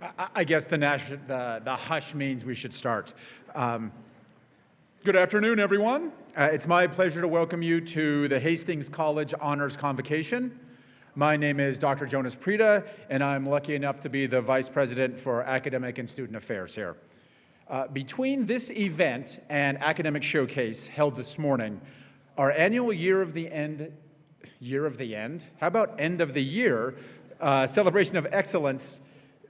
I guess the hush means we should start. Good afternoon, everyone. It's my pleasure to welcome you to the Hastings College Honors Convocation. My name is Dr. Jonas Prida, and I'm lucky enough to be the Vice President for Academic and Student Affairs here. Between this event and academic showcase held this morning, our annual Year of the End? How about End of the Year celebration of excellence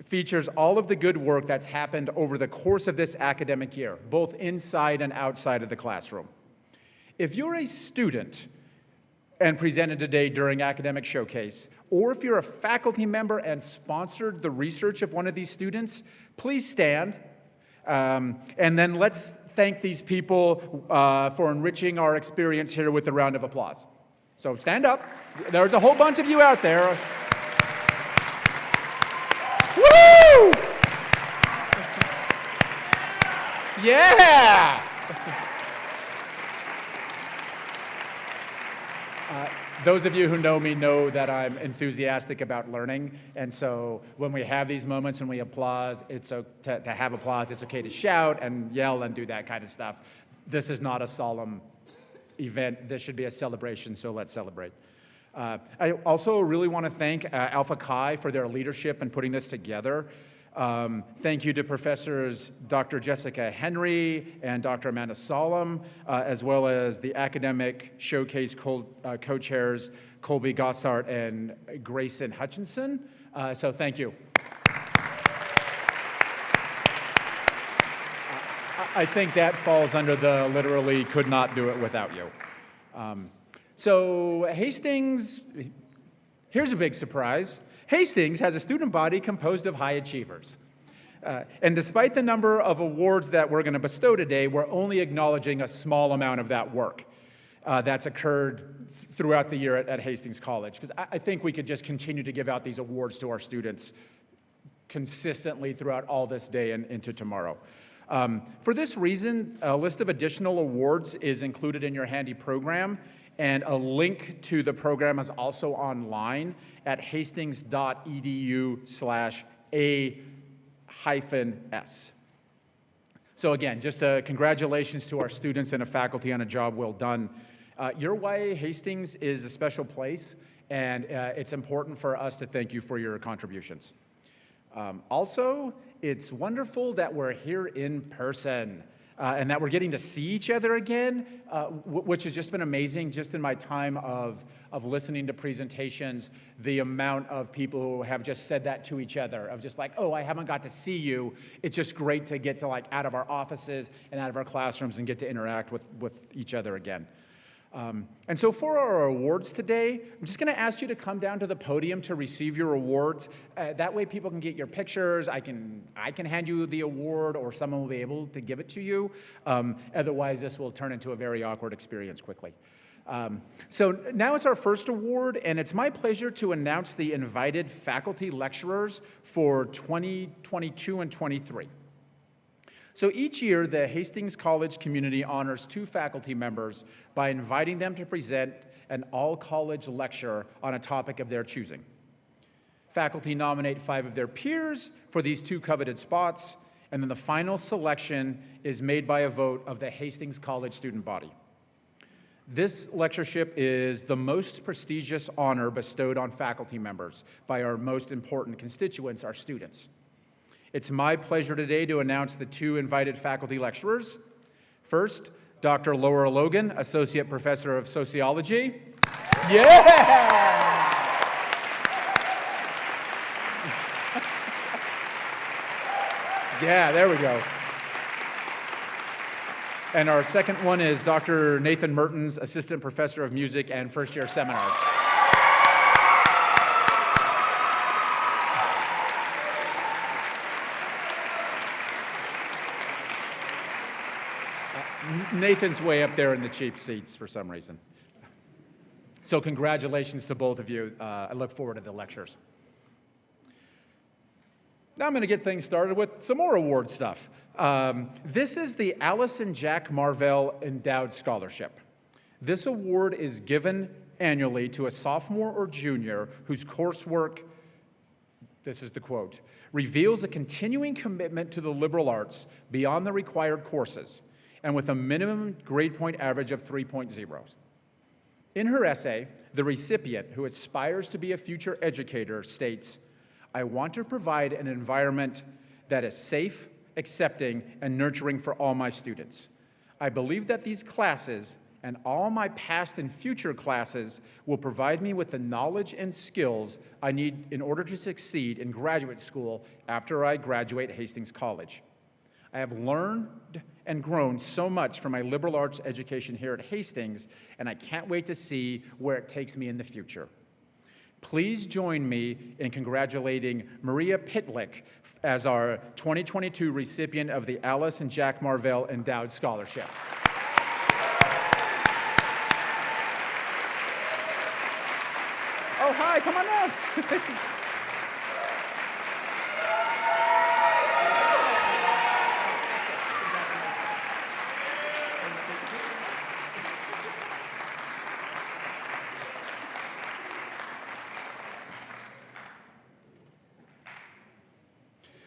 features all of the good work that's happened over the course of this academic year, both inside and outside of the classroom. If you're a student and presented today during academic showcase, or if you're a faculty member and sponsored the research of one of these students, please stand. And then let's thank these people for enriching our experience here with a round of applause. So stand up. There's a whole bunch of you out there. Woo! Yeah! Those of you who know me know that I'm enthusiastic about learning, and so when we have these moments when we applause, to have applause, it's okay to shout and yell and do that kind of stuff. This is not a solemn event. This should be a celebration, so let's celebrate. I also really want to thank Alpha Chi for their leadership in putting this together. Thank you to Professors Dr. Jessica Henry and Dr. Amanda Solom, as well as the academic showcase co-chairs Colby Gossart and Grayson Hutchinson. So thank you. I think that falls under the literally could not do it without you. So Hastings, here's a big surprise. Hastings has a student body composed of high achievers. And despite the number of awards that we're going to bestow today, we're only acknowledging a small amount of that work that's occurred throughout the year at Hastings College. Because I think we could just continue to give out these awards to our students consistently throughout all this day and into tomorrow. For this reason, a list of additional awards is included in your handy program, and a link to the program is also online at hastings.edu/A-S. So again, just congratulations to our students and faculty on a job well done. Your way, Hastings, is a special place, and it's important for us to thank you for your contributions. Also, it's wonderful that we're here in person and that we're getting to see each other again, which has just been amazing. Just in my time of listening to presentations, the amount of people who have just said that to each other, of just like, oh, I haven't got to see you. It's just great to get to out of our offices and out of our classrooms and get to interact with each other again. And so for our awards today, I'm just going to ask you to come down to the podium to receive your awards. That way people can get your pictures. I can hand you the award, or someone will be able to give it to you. Otherwise, this will turn into a very awkward experience quickly. So now it's our first award, and it's my pleasure to announce the invited faculty lecturers for 2022 and 23. So each year, the Hastings College community honors 2 faculty members by inviting them to present an all-college lecture on a topic of their choosing. Faculty nominate 5 of their peers for these 2 coveted spots, and then the final selection is made by a vote of the Hastings College student body. This lectureship is the most prestigious honor bestowed on faculty members by our most important constituents, our students. It's my pleasure today to announce the 2 invited faculty lecturers. First, Dr. Laura Logan, Associate Professor of Sociology. Yeah! Yeah, there we go. And our second one is Dr. Nathan Mertens, Assistant Professor of Music and First-Year Seminars. Nathan's way up there in the cheap seats for some reason. So congratulations to both of you. I look forward to the lectures. Now I'm going to get things started with some more award stuff. This is the Alice and Jack Marvell Endowed Scholarship. This award is given annually to a sophomore or junior whose coursework, this is the quote, reveals a continuing commitment to the liberal arts beyond the required courses, and with a minimum grade point average of 3.0. In her essay, the recipient, who aspires to be a future educator, states, "I want to provide an environment that is safe, accepting, and nurturing for all my students. I believe that these classes and all my past and future classes will provide me with the knowledge and skills I need in order to succeed in graduate school after I graduate Hastings College. I have learned and grown so much from my liberal arts education here at Hastings, and I can't wait to see where it takes me in the future." Please join me in congratulating Maria Pitlick as our 2022 recipient of the Alice and Jack Marvell Endowed Scholarship. Oh, hi, come on up.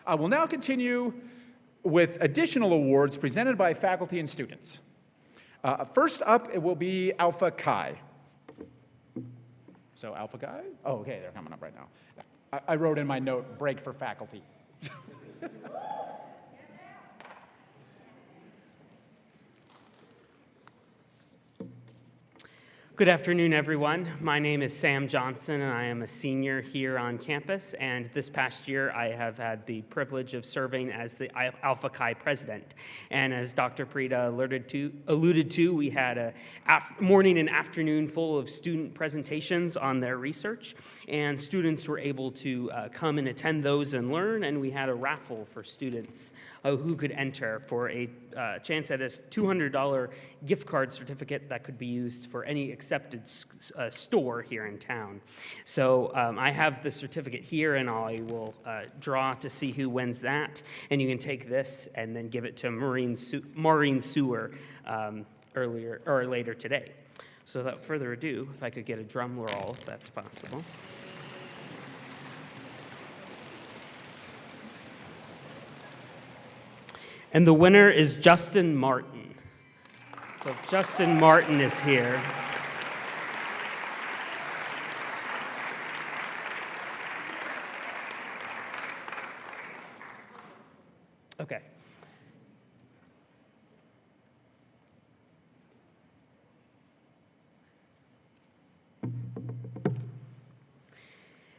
I will now continue with additional awards presented by faculty and students. First up, it will be Alpha Chi. So Alpha Chi? Oh, okay, they're coming up right now. I wrote in my note, break for faculty. Good afternoon, everyone. My name is Sam Johnson, and I am a senior here on campus. And this past year, I have had the privilege of serving as the Alpha Chi president. And as Dr. Prida alluded to, we had a morning and afternoon full of student presentations on their research. And students were able to come and attend those and learn. And we had a raffle for students who could enter for a chance at a $200 gift card certificate that could be used for any accepted store here in town. So I have the certificate here, and I will draw to see who wins that. And you can take this and then give it to Maureen Sewer later today. So without further ado, if I could get a drum roll, if that's possible. And the winner is Justin Martin. So if Justin Martin is here. Okay.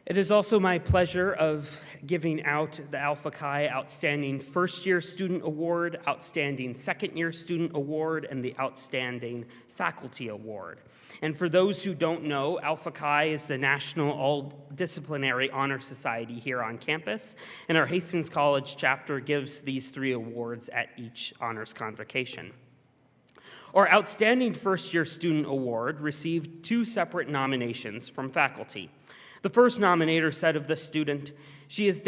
It is also my pleasure of giving out the Alpha Chi Outstanding First-Year Student Award, Outstanding Second-Year Student Award, and the Outstanding Faculty Award. And for those who don't know, Alpha Chi is the National All-Disciplinary Honor Society here on campus, and our Hastings College chapter gives these 3 awards at each Honors Convocation. Our Outstanding First-Year Student Award received 2 separate nominations from faculty. The first nominator said of this student, she is a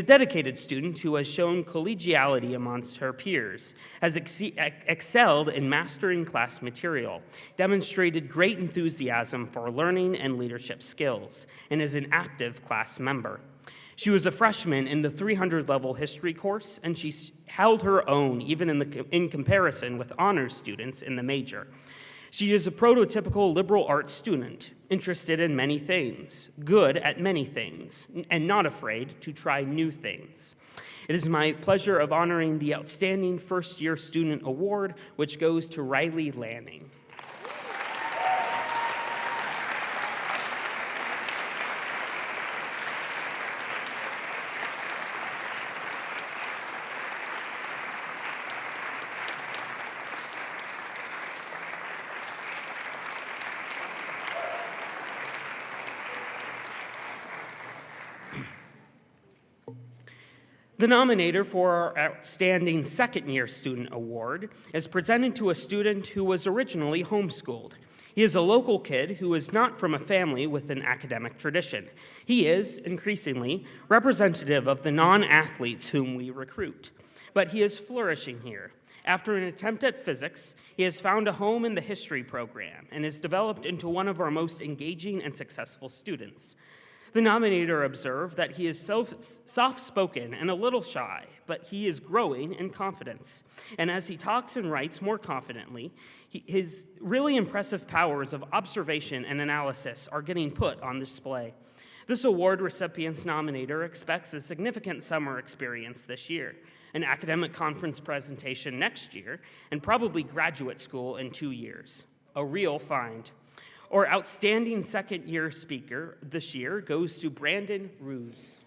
dedicated student who has shown collegiality amongst her peers, has excelled in mastering class material, demonstrated great enthusiasm for learning and leadership skills, and is an active class member. She was a freshman in the 300-level history course, and she held her own even in comparison with honors students in the major. She is a prototypical liberal arts student, interested in many things, good at many things, and not afraid to try new things. It is my pleasure of honoring the Outstanding First-Year Student Award, which goes to Riley Lanning. The nominator for our Outstanding Second-Year Student Award is presented to a student who was originally homeschooled. He is a local kid who is not from a family with an academic tradition. He is, increasingly, representative of the non-athletes whom we recruit. But he is flourishing here. After an attempt at physics, he has found a home in the history program and is developed into one of our most engaging and successful students. The nominator observed that he is soft-spoken and a little shy, but he is growing in confidence. And as he talks and writes more confidently, his really impressive powers of observation and analysis are getting put on display. This award recipient's nominator expects a significant summer experience this year, an academic conference presentation next year, and probably graduate school in 2 years. A real find. Our outstanding second-year speaker this year goes to Brandon Ruse.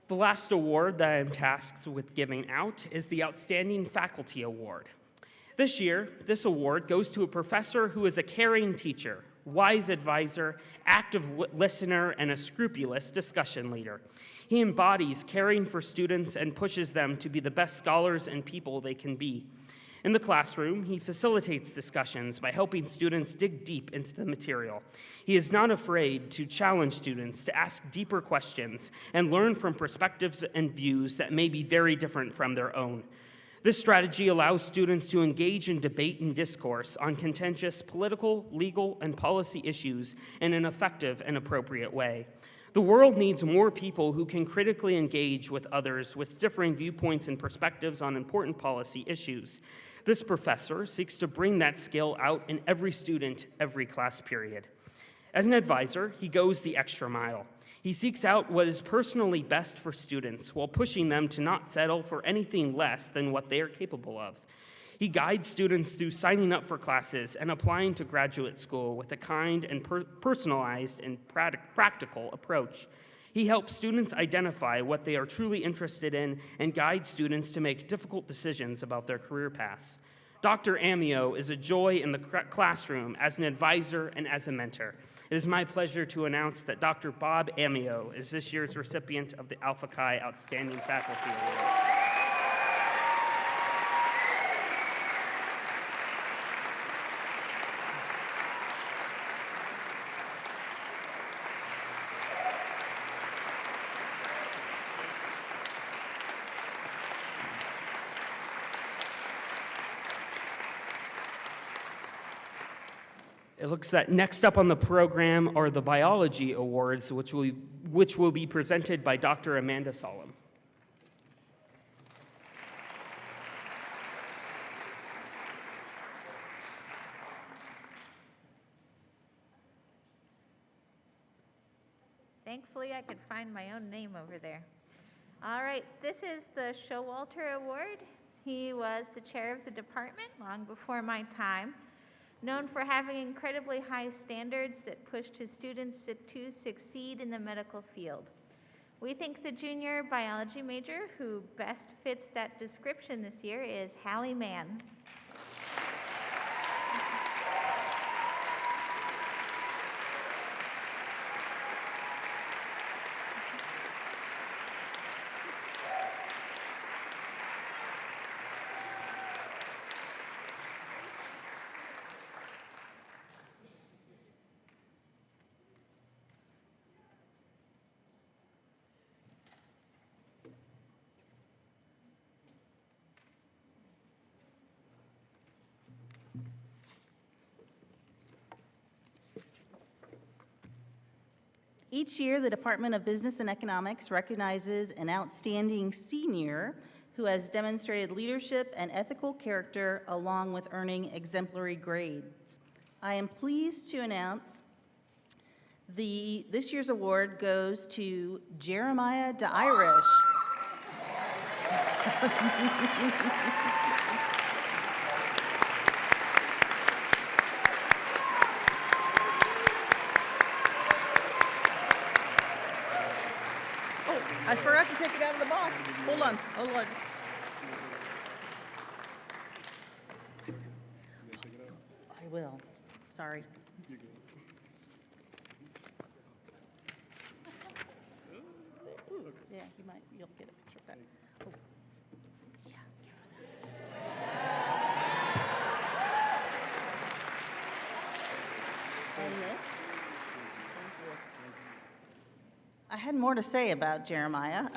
The last award that I'm tasked with giving out is the Outstanding Faculty Award. This year, this award goes to a professor who is a caring teacher, wise advisor, active listener, and a scrupulous discussion leader. He embodies caring for students and pushes them to be the best scholars and people they can be. In the classroom, he facilitates discussions by helping students dig deep into the material. He is not afraid to challenge students to ask deeper questions and learn from perspectives and views that may be very different from their own. This strategy allows students to engage in debate and discourse on contentious political, legal, and policy issues in an effective and appropriate way. The world needs more people who can critically engage with others with differing viewpoints and perspectives on important policy issues. This professor seeks to bring that skill out in every student, every class period. As an advisor, he goes the extra mile. He seeks out what is personally best for students while pushing them to not settle for anything less than what they are capable of. He guides students through signing up for classes and applying to graduate school with a kind and personalized and practical approach. He helps students identify what they are truly interested in and guides students to make difficult decisions about their career paths. Dr. Amio is a joy in the classroom as an advisor and as a mentor. It is my pleasure to announce that Dr. Bob Amio is this year's recipient of the Alpha Chi Outstanding Faculty Award. It looks that next up on the program are the Biology Awards, which will be presented by Dr. Amanda Solom. Thankfully, I could find my own name over there. All right, this is the Showalter Award. He was the chair of the department long before my time, known for having incredibly high standards that pushed his students to succeed in the medical field. We think the junior biology major who best fits that description this year is Hallie Mann. Each year, the Department of Business and Economics recognizes an outstanding senior who has demonstrated leadership and ethical character along with earning exemplary grades. I am pleased to announce this year's award goes to Jeremiah DeIrish. I forgot to take it out of the box. Hold on, hold on. I will. Sorry. Yeah, you'll get a picture of that. Oh. Yeah. And this. I had more to say about Jeremiah.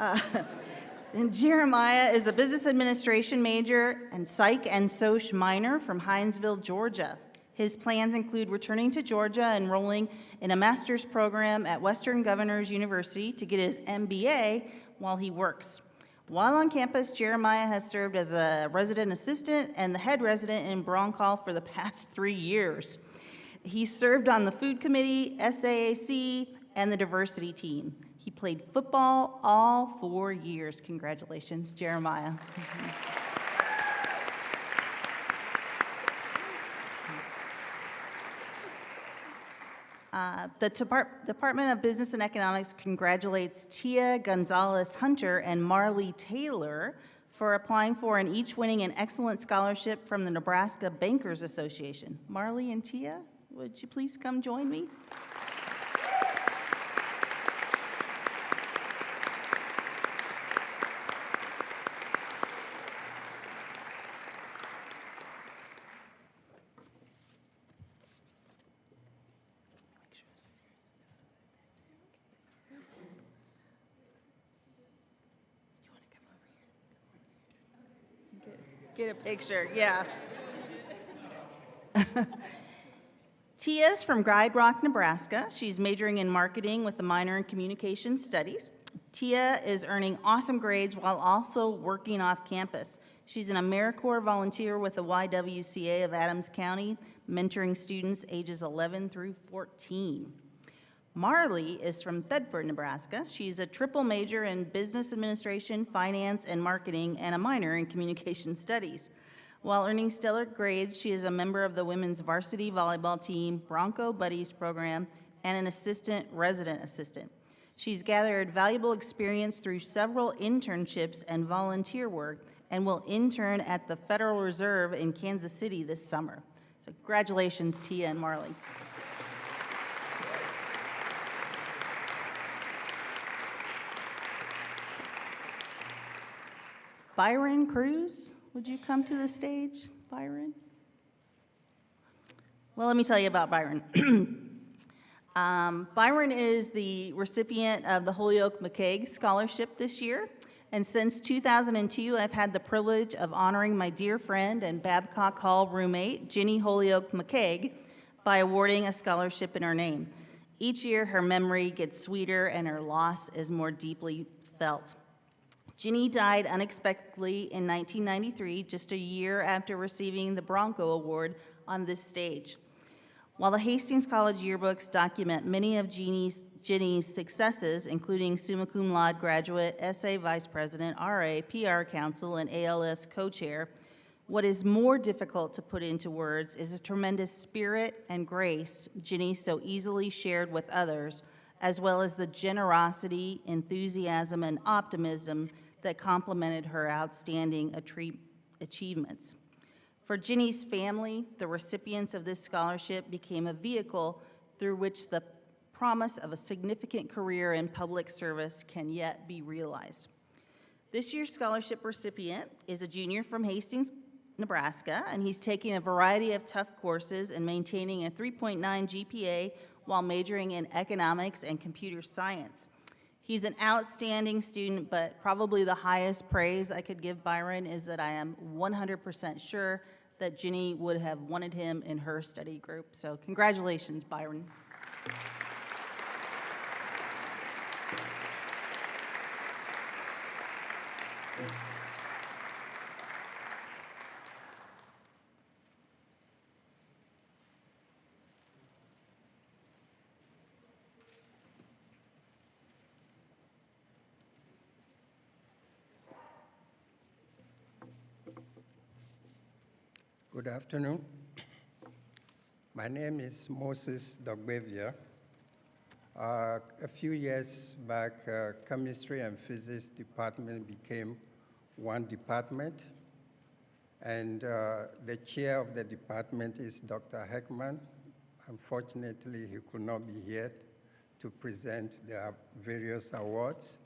And Jeremiah is a business administration major and psych and soc minor from Hinesville, Georgia. His plans include returning to Georgia, enrolling in a master's program at Western Governors University to get his MBA while he works. While on campus, Jeremiah has served as a resident assistant and the head resident in Broncal for the past 3 years. He served on the food committee, SAAC, and the diversity team. He played football all 4 years. Congratulations, Jeremiah. The Department of Business and Economics congratulates Tia Gonzalez-Hunter and Marley Taylor for applying for and each winning an excellent scholarship from the Nebraska Bankers Association. Marley and Tia, would you please come join me? Get a picture, yeah. Tia's from Guide Rock, Nebraska. She's majoring in marketing with a minor in communication studies. Tia is earning awesome grades while also working off campus. She's an AmeriCorps volunteer with the YWCA of Adams County, mentoring students ages 11 through 14. Marley is from Thedford, Nebraska. She's a triple major in business administration, finance, and marketing, and a minor in communication studies. While earning stellar grades, she is a member of the women's varsity volleyball team, Bronco Buddies program, and an resident assistant. She's gathered valuable experience through several internships and volunteer work, and will intern at the Federal Reserve in Kansas City this summer. So congratulations, Tia and Marley. Byron Cruz, would you come to the stage, Byron? Well, let me tell you about Byron. Byron is the recipient of the Holyoke McCaig Scholarship this year, and since 2002, I've had the privilege of honoring my dear friend and Babcock Hall roommate, Ginny Holyoke McCaig, by awarding a scholarship in her name. Each year, her memory gets sweeter and her loss is more deeply felt. Ginny died unexpectedly in 1993, just a year after receiving the Bronco Award on this stage. While the Hastings College yearbooks document many of Ginny's successes, including summa cum laude graduate, SA vice president, RA, PR council, and ALS co-chair, what is more difficult to put into words is the tremendous spirit and grace Ginny so easily shared with others, as well as the generosity, enthusiasm, and optimism that complemented her outstanding achievements. For Ginny's family, the recipients of this scholarship became a vehicle through which the promise of a significant career in public service can yet be realized. This year's scholarship recipient is a junior from Hastings, Nebraska, and he's taking a variety of tough courses and maintaining a 3.9 GPA while majoring in economics and computer science. He's an outstanding student, but probably the highest praise I could give Byron is that I am 100% sure that Ginny would have wanted him in her study group. So congratulations, Byron. Good afternoon. My name is Moses Dogbevia. A few years back, chemistry and physics department became one department, and the chair of the department is Dr. Heckman. Unfortunately, he could not be here to present the various awards.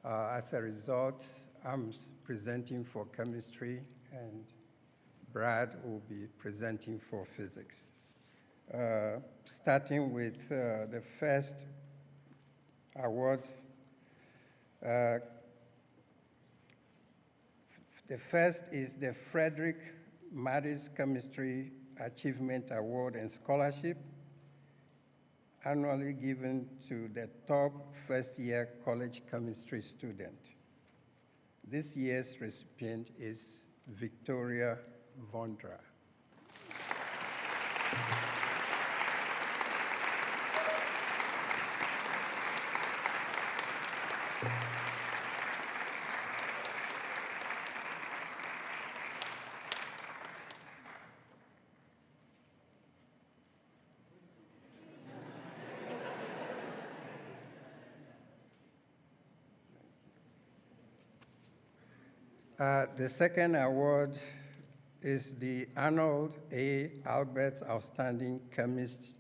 As a result, I'm presenting for chemistry, and Brad will be presenting for physics. Starting with the first award. The first is the Frederick Madis Chemistry Achievement Award and Scholarship, annually given to the top first-year college chemistry student. This year's recipient is Victoria Vondra. The second award is the Arnold A. Albert Outstanding Chemist.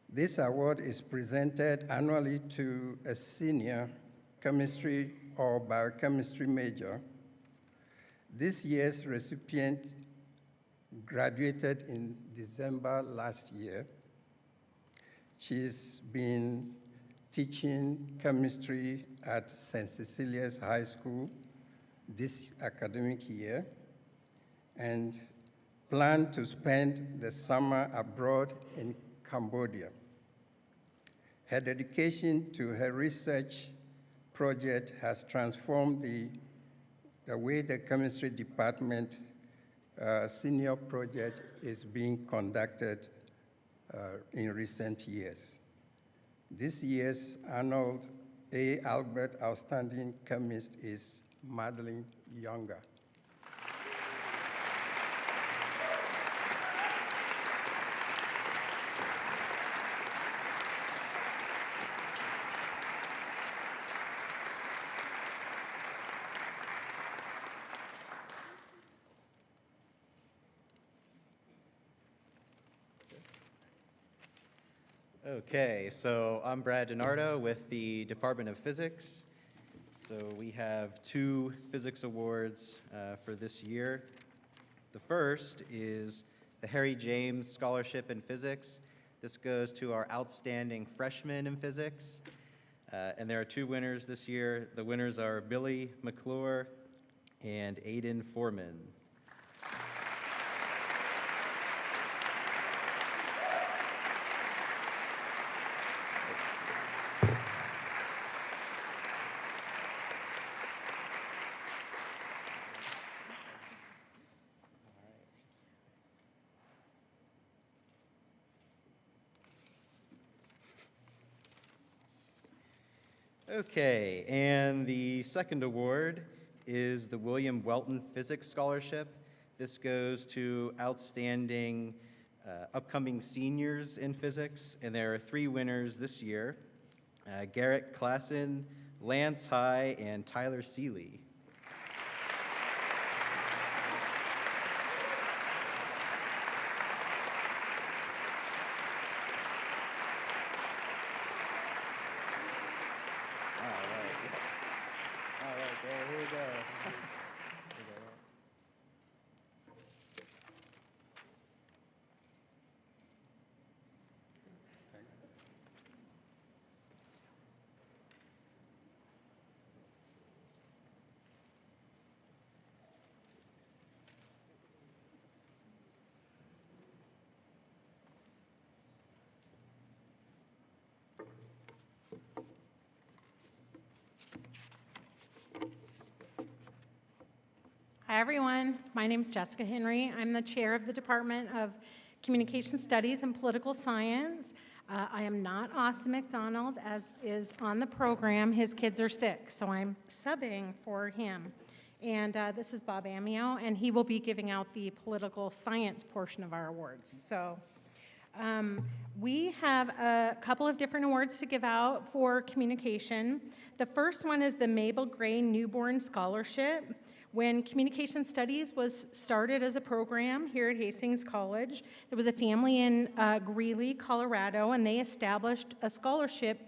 This award is presented annually to a senior chemistry or biochemistry major. This year's recipient graduated in December last year. She's been teaching chemistry at St. Cecilia's High School this academic year and plan to spend the summer abroad in Cambodia. Her dedication to her research project has transformed the way the chemistry department senior project is being conducted in recent years. This year's Arnold A. Albert Outstanding Chemist is Madeline Younger. Okay, so I'm Brad DiNardo with the Department of Physics. So we have 2 physics awards for this year. The first is the Harry James Scholarship in Physics. This goes to our outstanding freshmen in physics. And there are 2 winners this year. The winners are Billy McClure and Aiden Foreman. Okay, and the second award is the William Welton Physics Scholarship. This goes to outstanding upcoming seniors in physics, and there are 3 winners this year, Garrett Klassen, Lance High, and Tyler Seeley. Hi, everyone. My name is Jessica Henry. I'm the chair of the Department of Communication Studies and Political Science. I am not Austin McDonald, as is on the program. His kids are sick, so I'm subbing for him. And this is Bob Amio, and he will be giving out the political science portion of our awards. So we have a couple of different awards to give out for communication. The first one is the Mabel Gray Newborn Scholarship. When Communication Studies was started as a program here at Hastings College, there was a family in Greeley, Colorado, and they established a scholarship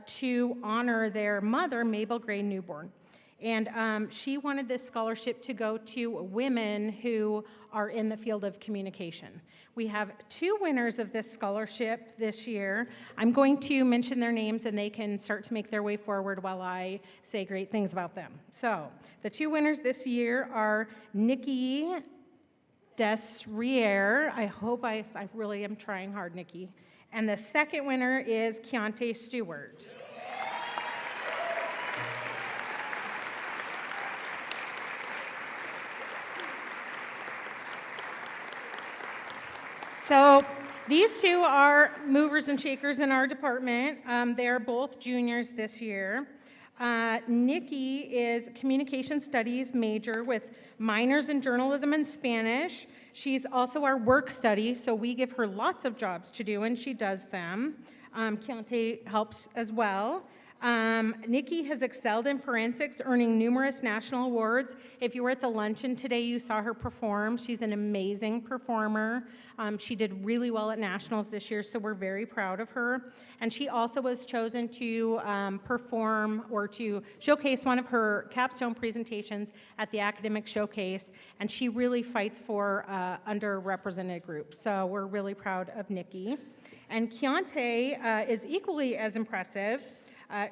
to honor their mother, Mabel Gray Newborn. And she wanted this scholarship to go to women who are in the field of communication. We have 2 winners of this scholarship this year. I'm going to mention their names and they can start to make their way forward while I say great things about them. So the 2 winners this year are Nikki Desriere. I hope I really am trying hard, Nikki. And the second winner is Keontae Stewart. So these 2 are movers and shakers in our department. They are both juniors this year. Nikki is communication studies major with minors in journalism and Spanish. She's also our work study, so we give her lots of jobs to do, and she does them. Keontae helps as well. Nikki has excelled in forensics, earning numerous national awards. If you were at the luncheon today, you saw her perform. She's an amazing performer. She did really well at nationals this year, so we're very proud of her. And she also was chosen to perform or to showcase one of her capstone presentations at the academic showcase, and she really fights for underrepresented groups. So we're really proud of Nikki. And Keontae is equally as impressive.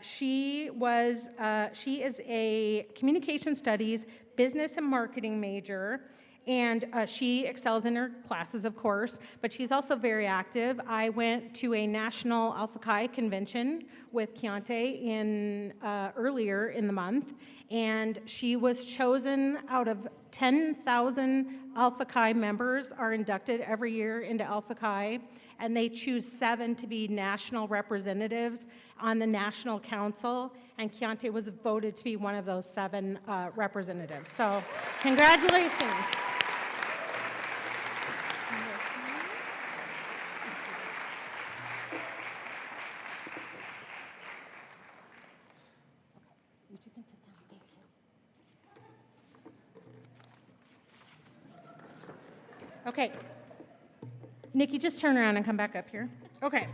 She is a communication studies, business and marketing major, and she excels in her classes, of course, but she's also very active. I went to a national Alpha Chi convention with Keontae earlier in the month, and she was chosen out of 10,000 Alpha Chi members are inducted every year into Alpha Chi, and they choose 7 to be national representatives on the National Council, and Keontae was voted to be one of those 7 representatives. So, congratulations. Okay. Nikki, just turn around and come back up here. Okay.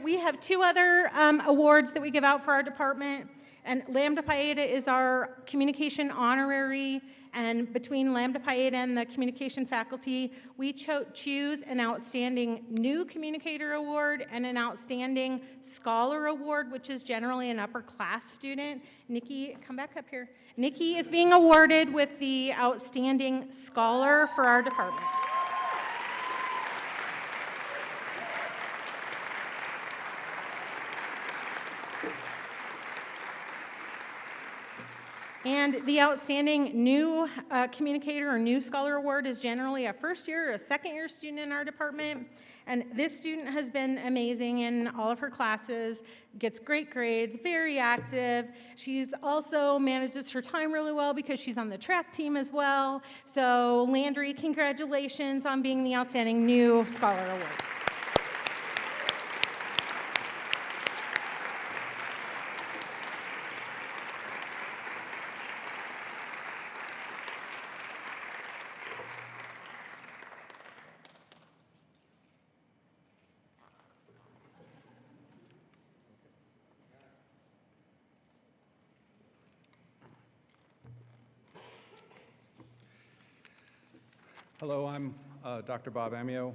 We have 2 other awards that we give out for our department, and Lambda Pi Eta is our communication honorary, and between Lambda Pi Eta and the communication faculty, we choose an outstanding new communicator award and an outstanding scholar award, which is generally an upper class student. Nikki, come back up here. Nikki is being awarded with the outstanding scholar for our department. And the outstanding new communicator or new scholar award is generally a first year or a second year student in our department. And this student has been amazing in all of her classes, gets great grades, very active. She's also manages her time really well because she's on the track team as well. So Landry, congratulations on being the outstanding new scholar award. Hello, I'm Dr. Bob Amio,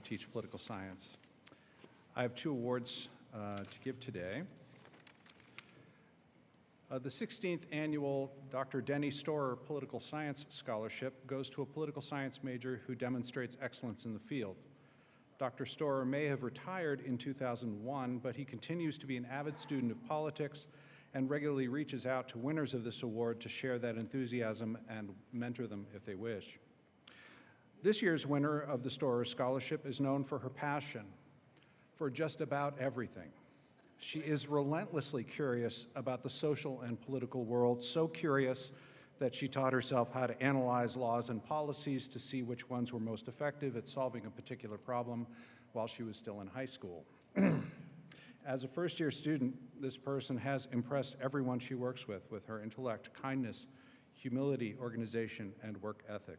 teach political science. I have 2 awards to give today. The 16th annual Dr. Denny Storer Political Science Scholarship goes to a political science major who demonstrates excellence in the field. Dr. Storer may have retired in 2001, but he continues to be an avid student of politics and regularly reaches out to winners of this award to share that enthusiasm and mentor them if they wish. This year's winner of the Storer Scholarship is known for her passion for just about everything. She is relentlessly curious about the social and political world, so curious that she taught herself how to analyze laws and policies to see which ones were most effective at solving a particular problem while she was still in high school. As a first-year student, this person has impressed everyone she works with her intellect, kindness, humility, organization, and work ethic.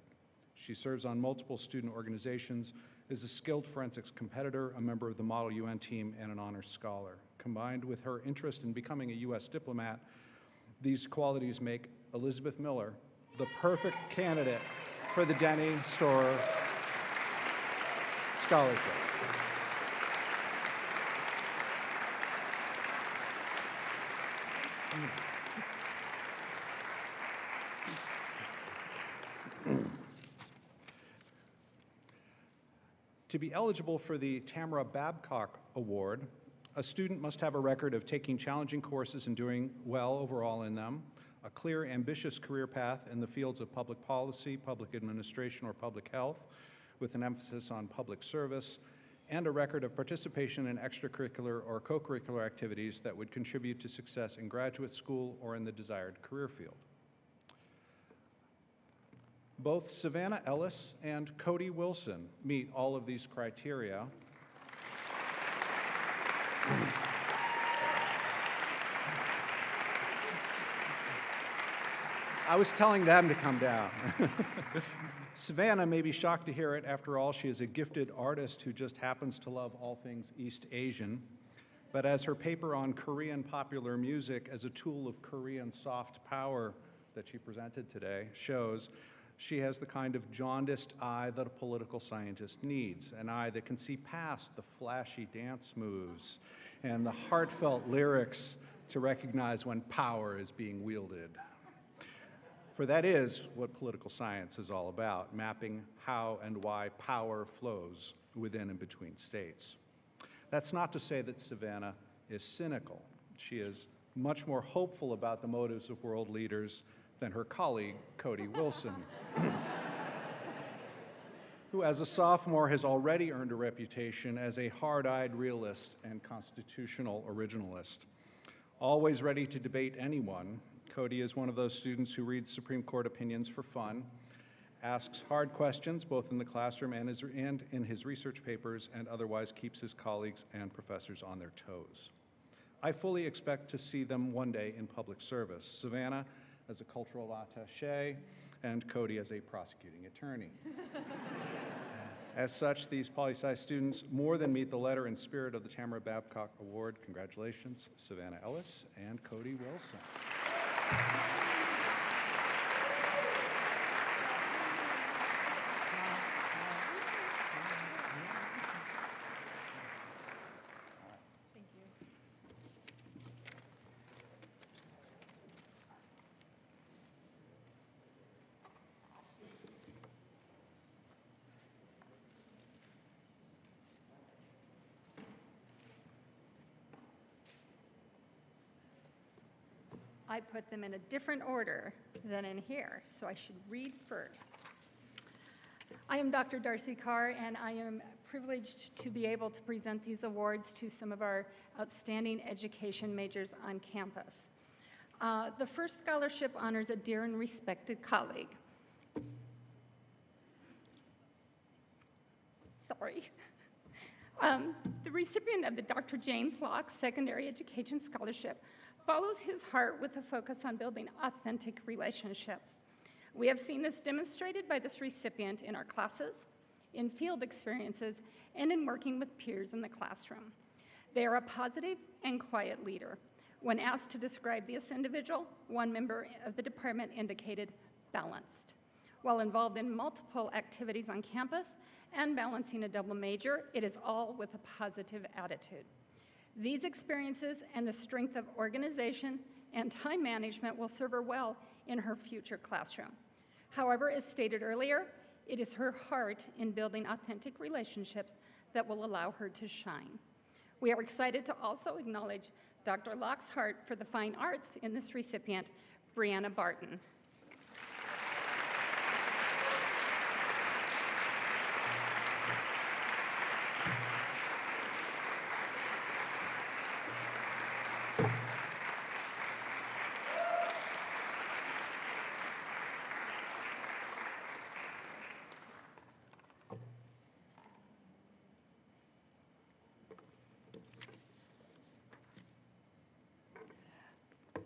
She serves on multiple student organizations, is a skilled forensics competitor, a member of the Model UN team, and an honors scholar. Combined with her interest in becoming a U.S. diplomat, These qualities make Elizabeth Miller the perfect candidate for the Denny Storer Scholarship. To be eligible for the Tamara Babcock Award, a student must have a record of taking challenging courses and doing well overall in them, a clear, ambitious career path in the fields of public policy, public administration, or public health, with an emphasis on public service, and a record of participation in extracurricular or co-curricular activities that would contribute to success in graduate school or in the desired career field. Both Savannah Ellis and Cody Wilson meet all of these criteria. I was telling them to come down. Savannah may be shocked to hear it. After all, she is a gifted artist who just happens to love all things East Asian. But as her paper on Korean popular music as a tool of Korean soft power that she presented today shows, she has the kind of jaundiced eye that a political scientist needs, an eye that can see past the flashy dance moves and the heartfelt lyrics to recognize when power is being wielded. For that is what political science is all about, mapping how and why power flows within and between states. That's not to say that Savannah is cynical. She is much more hopeful about the motives of world leaders than her colleague, Cody Wilson, who as a sophomore has already earned a reputation as a hard-eyed realist and constitutional originalist. Always ready to debate anyone, Cody is one of those students who reads Supreme Court opinions for fun, asks hard questions both in the classroom and in his research papers, and otherwise keeps his colleagues and professors on their toes. I fully expect to see them one day in public service. Savannah as a cultural attaché, and Cody as a prosecuting attorney. As such, these poli-sci students more than meet the letter and spirit of the Tamara Babcock Award. Congratulations, Savannah Ellis and Cody Wilson. I put them in a different order than in here, so I should read first. I am Dr. Darcy Carr, and I am privileged to be able to present these awards to some of our outstanding education majors on campus. The first scholarship honors a dear and respected colleague. Sorry. The recipient of the Dr. James Locke Secondary Education Scholarship follows his heart with a focus on building authentic relationships. We have seen this demonstrated by this recipient in our classes, in field experiences, and in working with peers in the classroom. They are a positive and quiet leader. When asked to describe this individual, one member of the department indicated balanced. While involved in multiple activities on campus and balancing a double major, it is all with a positive attitude. These experiences and the strength of organization and time management will serve her well in her future classroom. However, as stated earlier, it is her heart in building authentic relationships that will allow her to shine. We are excited to also acknowledge Dr. Locke's heart for the fine arts in this recipient, Briana Barton.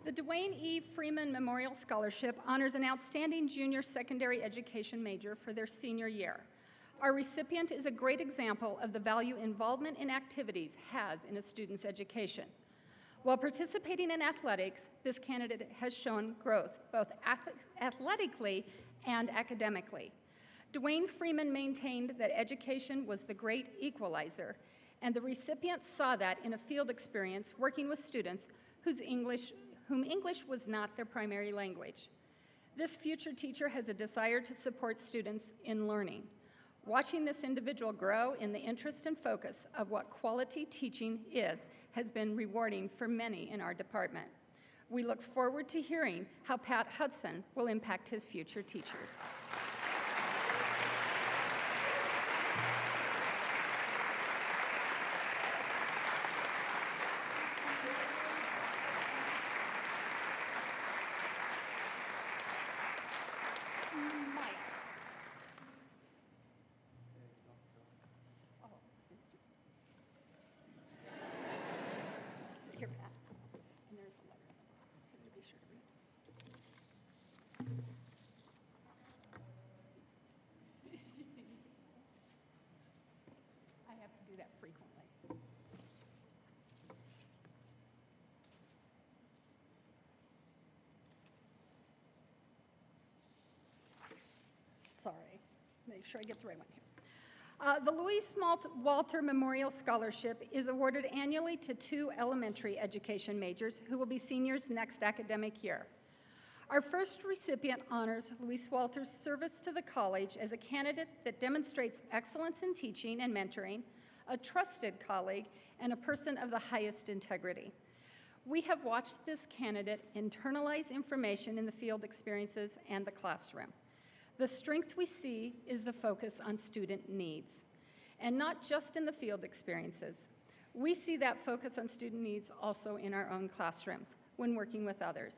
The Dwayne E. Freeman Memorial Scholarship honors an outstanding junior secondary education major for their senior year. Our recipient is a great example of the value involvement in activities has in a student's education. While participating in athletics, this candidate has shown growth, both athletically and academically. Dwayne Freeman maintained that education was the great equalizer, and the recipient saw that in a field experience working with students whom English was not their primary language. This future teacher has a desire to support students in learning. Watching this individual grow in the interest and focus of what quality teaching is has been rewarding for many in our department. We look forward to hearing how Pat Hudson will impact his future teachers. Here, Pat. And there's a letter in the box, too, to be sure to read. I have to do that frequently. Sorry. Make sure I get the right one here. The Louise Walter Memorial Scholarship is awarded annually to 2 elementary education majors who will be seniors next academic year. Our first recipient honors Louise Walter's service to the college as a candidate that demonstrates excellence in teaching and mentoring, a trusted colleague, and a person of the highest integrity. We have watched this candidate internalize information in the field experiences and the classroom. The strength we see is the focus on student needs, and not just in the field experiences. We see that focus on student needs also in our own classrooms when working with others.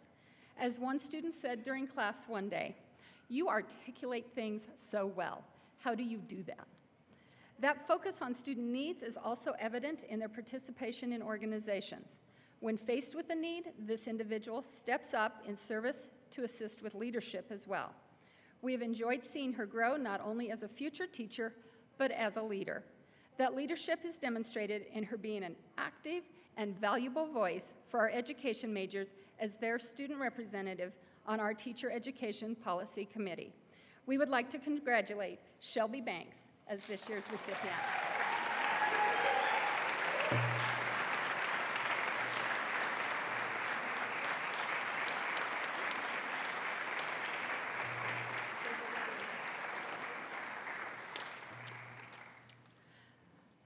As one student said during class one day, "You articulate things so well. How do you do that?" That focus on student needs is also evident in their participation in organizations. When faced with a need, this individual steps up in service to assist with leadership as well. We have enjoyed seeing her grow not only as a future teacher, but as a leader. That leadership is demonstrated in her being an active and valuable voice for our education majors as their student representative on our Teacher Education Policy Committee. We would like to congratulate Shelby Banks as this year's recipient.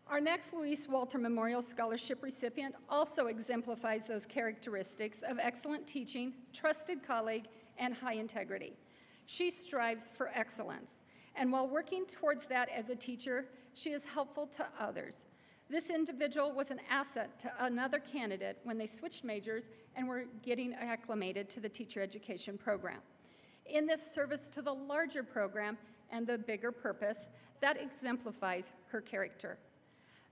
Our next Louise Walter Memorial Scholarship recipient also exemplifies those characteristics of excellent teaching, trusted colleague, and high integrity. She strives for excellence, and while working towards that as a teacher, she is helpful to others. This individual was an asset to another candidate when they switched majors and were getting acclimated to the teacher education program. In this service to the larger program and the bigger purpose, that exemplifies her character.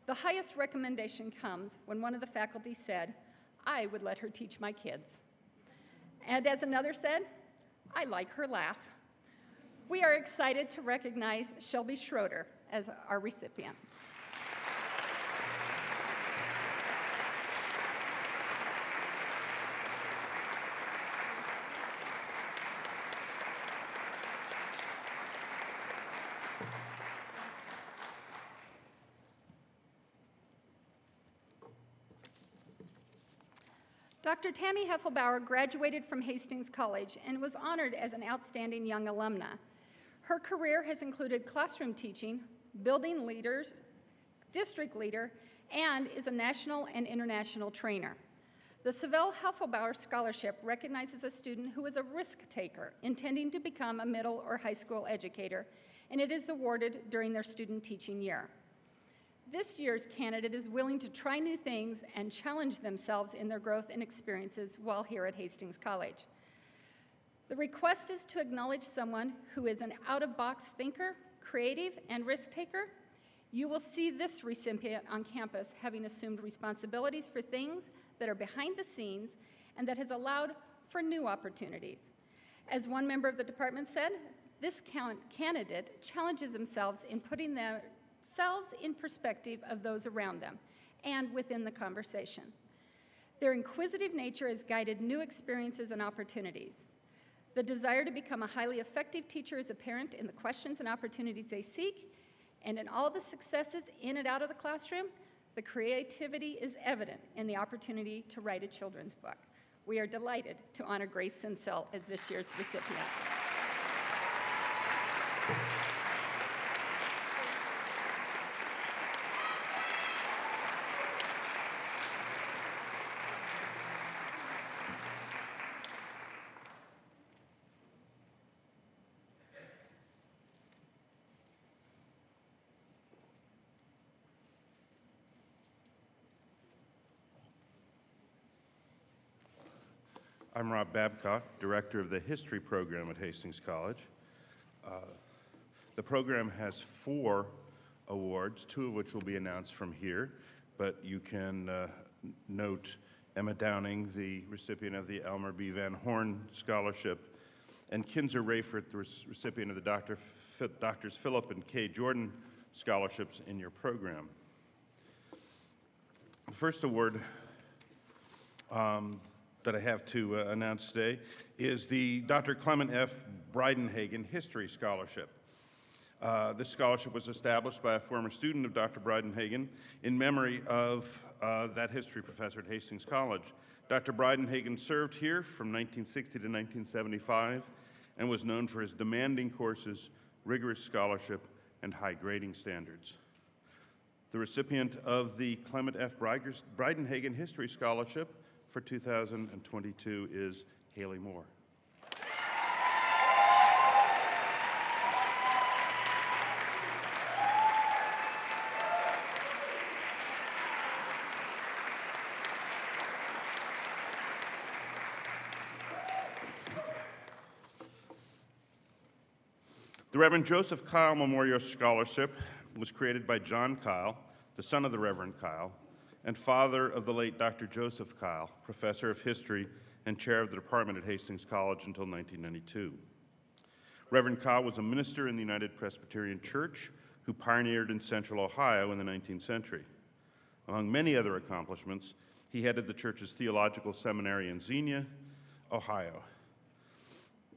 The highest recommendation comes when one of the faculty said, "I would let her teach my kids." And as another said, "I like her laugh." We are excited to recognize Shelby Schroeder as our recipient. Dr. Tammy Heffelbauer graduated from Hastings College and was honored as an outstanding young alumna. Her career has included classroom teaching, building leaders, district leader, and is a national and international trainer. The Savelle Heffelbauer Scholarship recognizes a student who is a risk taker intending to become a middle or high school educator, and it is awarded during their student teaching year. This year's candidate is willing to try new things and challenge themselves in their growth and experiences while here at Hastings College. The request is to acknowledge someone who is an out-of-box thinker, creative, and risk taker. You will see this recipient on campus having assumed responsibilities for things that are behind the scenes and that has allowed for new opportunities. As one member of the department said, this candidate challenges themselves in putting themselves in perspective of those around them and within the conversation. Their inquisitive nature has guided new experiences and opportunities. The desire to become a highly effective teacher is apparent in the questions and opportunities they seek, and in all the successes in and out of the classroom, the creativity is evident in the opportunity to write a children's book. We are delighted to honor Grace Sinsel as this year's recipient. I'm Rob Babcock, Director of the History Program at Hastings College. The program has 4 awards, 2 of which will be announced from here, but you can note Emma Downing, the recipient of the Elmer B. Van Horn Scholarship, and Kinzer Rayford, the recipient of the Drs. Philip and Kay Jordan Scholarships in your program. The first award that I have to announce today is the Dr. Clement F. Breidenhagen History Scholarship. This scholarship was established by a former student of Dr. Breidenhagen in memory of that history professor at Hastings College. Dr. Breidenhagen served here from 1960 to 1975 and was known for his demanding courses, rigorous scholarship, and high grading standards. The recipient of the Clement F. Breidenhagen History Scholarship for 2022 is Haley Moore. The Reverend Joseph Kyle Memorial Scholarship was created by John Kyle, the son of the Reverend Kyle, and father of the late Dr. Joseph Kyle, professor of history and chair of the department at Hastings College until 1992. Reverend Kyle was a minister in the United Presbyterian Church who pioneered in central Ohio in the 19th century. Among many other accomplishments, he headed the church's theological seminary in Xenia, Ohio.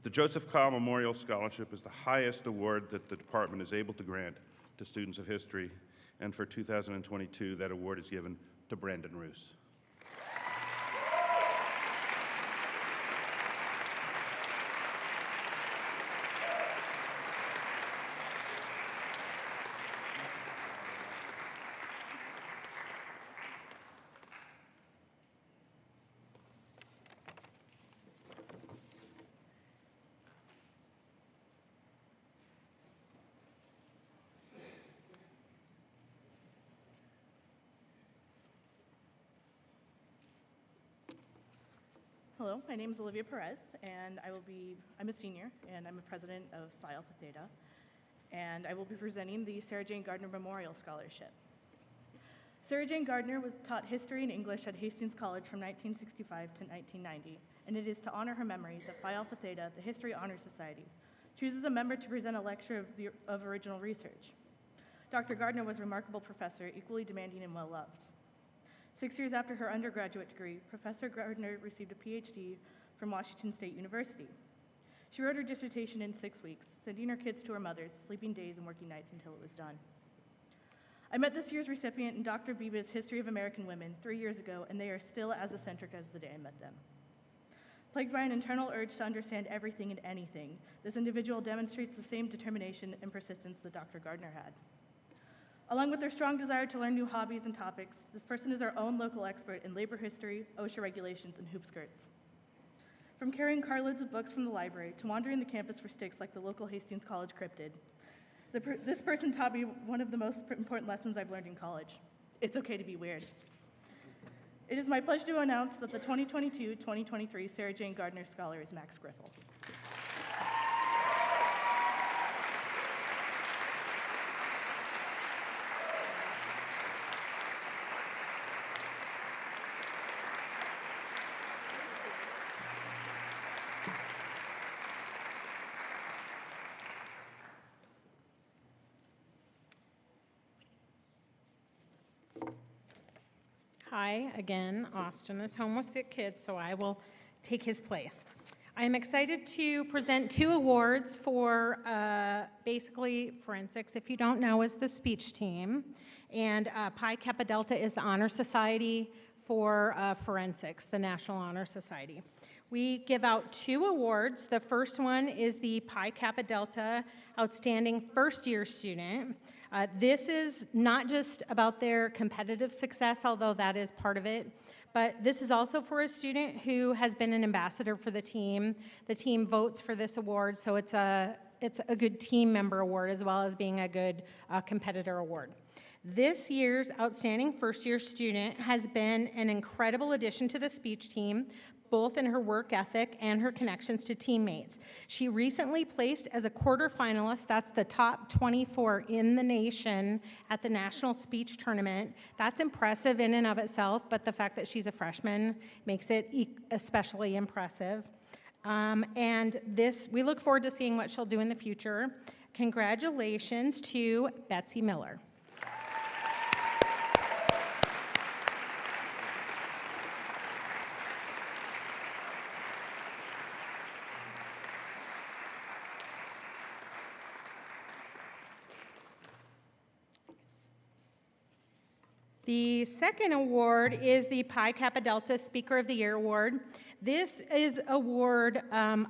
The Joseph Kyle Memorial Scholarship is the highest award that the department is able to grant to students of history, and for 2022, that award is given to Brandon Roos. Hello, my name is Olivia Perez, and I'm a senior, and I'm a president of Phi Alpha Theta, and I will be presenting the Sarah Jane Gardner Memorial Scholarship. Sarah Jane Gardner taught history and English at Hastings College from 1965 to 1990, and it is to honor her memory that Phi Alpha Theta, the History Honor Society, chooses a member to present a lecture of original research. Dr. Gardner was a remarkable professor, equally demanding and well-loved. 6 years after her undergraduate degree, Professor Gardner received a PhD from Washington State University. She wrote her dissertation in 6 weeks, sending her kids to her mothers, sleeping days and working nights until it was done. I met this year's recipient in Dr. Biba's History of American Women 3 years ago, and they are still as eccentric as the day I met them. Plagued by an internal urge to understand everything and anything, this individual demonstrates the same determination and persistence that Dr. Gardner had. Along with their strong desire to learn new hobbies and topics, this person is our own local expert in labor history, OSHA regulations, and hoop skirts. From carrying carloads of books from the library to wandering the campus for sticks like the local Hastings College cryptid, this person taught me one of the most important lessons I've learned in college. It's okay to be weird. It is my pleasure to announce that the 2022-2023 Sarah Jane Gardner Scholar is Max Griffel. Hi, I, again, Austin, is home with sick kids, so I will take his place. I am excited to present 2 awards for basically forensics, if you don't know, is the speech team, and Pi Kappa Delta is the Honor Society for forensics, the National Honor Society. We give out 2 awards. The first one is the Pi Kappa Delta Outstanding First Year Student. This is not just about their competitive success, although that is part of it, but this is also for a student who has been an ambassador for the team. The team votes for this award, so it's a good team member award as well as being a good competitor award. This year's Outstanding First Year Student has been an incredible addition to the speech team, both in her work ethic and her connections to teammates. She recently placed as a quarterfinalist, that's the top 24 in the nation at the National Speech Tournament. That's impressive in and of itself, but the fact that she's a freshman makes it especially impressive. We look forward to seeing what she'll do in the future. Congratulations to Betsy Miller. The second award is the Pi Kappa Delta Speaker of the Year Award. This is award